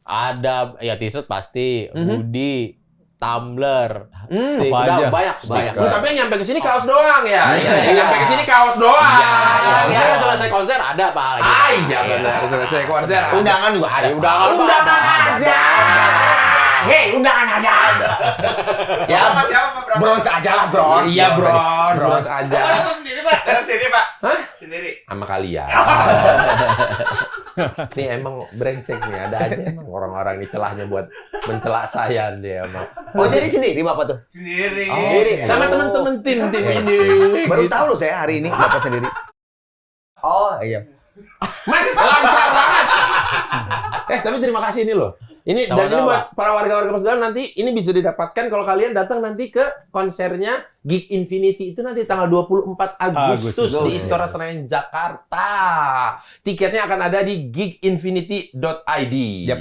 G: Ada ya t-shirt pasti, hoodie, tumbler, stick,
D: apa
G: udah
D: aja.
G: banyak.
A: Tapi yang nyampe ke sini kaos doang ya. Yang nyampe ke sini kaos doang.
G: Ya, kan selesai konser ada Pak lagi.
A: Iya benar, selesai konser.
C: Undangan juga ada.
G: Undangan
A: ada.
C: Hei, undangan ada. Ya,
F: Siapa Pak?
C: bronze aja lah, bronze.
A: Iya, bronze aja.
F: Datang sendiri Pak. Datang sendiri Pak.
A: Hah?
F: Sendiri.
A: Sama kalian. Nih emang brengsek nih, ada aja emang orang-orang ini celahnya buat mencela saya dia emang.
C: Oh, jadi sendiri Bapak tuh.
F: Sendiri.
A: Sama teman-teman tim ini.
C: Baru
A: Gitu.
C: tahu loh saya hari ini Bapak sendiri. Oh, iya.
A: Mas, lancar banget. Tapi terima kasih ini loh. Ini dan ini
G: Sama-sama.
A: buat para warga-warga Persaudaraan nanti ini bisa didapatkan kalau kalian datang nanti ke konsernya Gig Infinity itu nanti tanggal 24 Agustus di Istora Senayan Jakarta. Tiketnya akan ada di giginfinity.id.
C: Yap.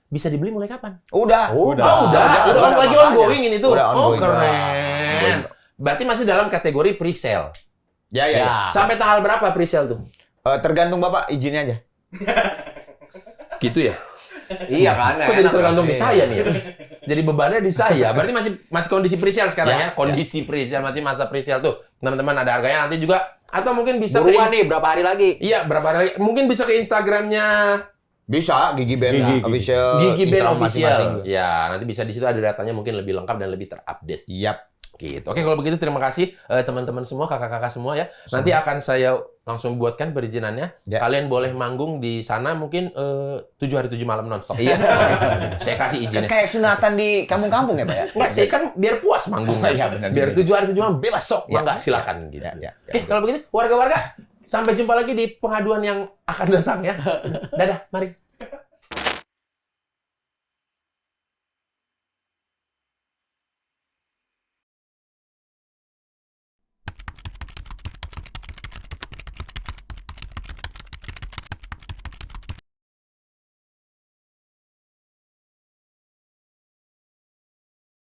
A: Bisa dibeli mulai kapan?
C: Udah.
A: Udah lagi
C: makanya.
A: ongoing ini tuh.
C: Udah
A: Oh,
C: ongoing.
A: keren. Berarti masih dalam kategori pre-sale.
C: Ya.
A: Sampai tanggal berapa pre-sale tuh?
C: Tergantung Bapak izinnya aja.
A: Gitu ya?
B: Iya kan?
A: Kok jadi
B: enak
A: tergantung di
B: kan?
A: saya nih ya? Jadi bebannya di saya. Berarti masih kondisi pre-sale sekarang ya?
C: Ya,
A: Kondisi pre-sale, masih masa pre-sale tuh. Teman-teman ada harganya nanti juga. Atau mungkin bisa
G: Buruan nih, berapa hari lagi?
A: Iya, berapa hari? Mungkin bisa ke Instagramnya
C: Bisa, Gigi Band
D: Gigi.
C: official.
A: Gigi Band
C: Instagram
A: Official.
C: masing-masing.
A: Ya, nanti bisa di situ ada datanya mungkin lebih lengkap dan lebih terupdate.
C: Yap.
A: Gitu. Oke, kalau begitu terima kasih teman-teman semua, kakak-kakak semua ya. Nanti akan saya langsung buatkan perizinannya.
C: Ya.
A: Kalian boleh manggung di sana mungkin 7 hari 7 malam nonstop.
C: Iya.
A: Saya kasih izinnya.
C: Kayak sunatan di kampung-kampung ya, Pak ya?
A: Enggak, saya kan biar puas manggungnya.
C: Iya, benar.
A: Biar 7 hari 7 malam bebas sok,
C: Iya.
A: mangga silakan gitu.
C: Ya.
A: Oke, kalau begitu warga-warga sampai jumpa lagi di pengaduan yang akan datang ya. Dadah, mari.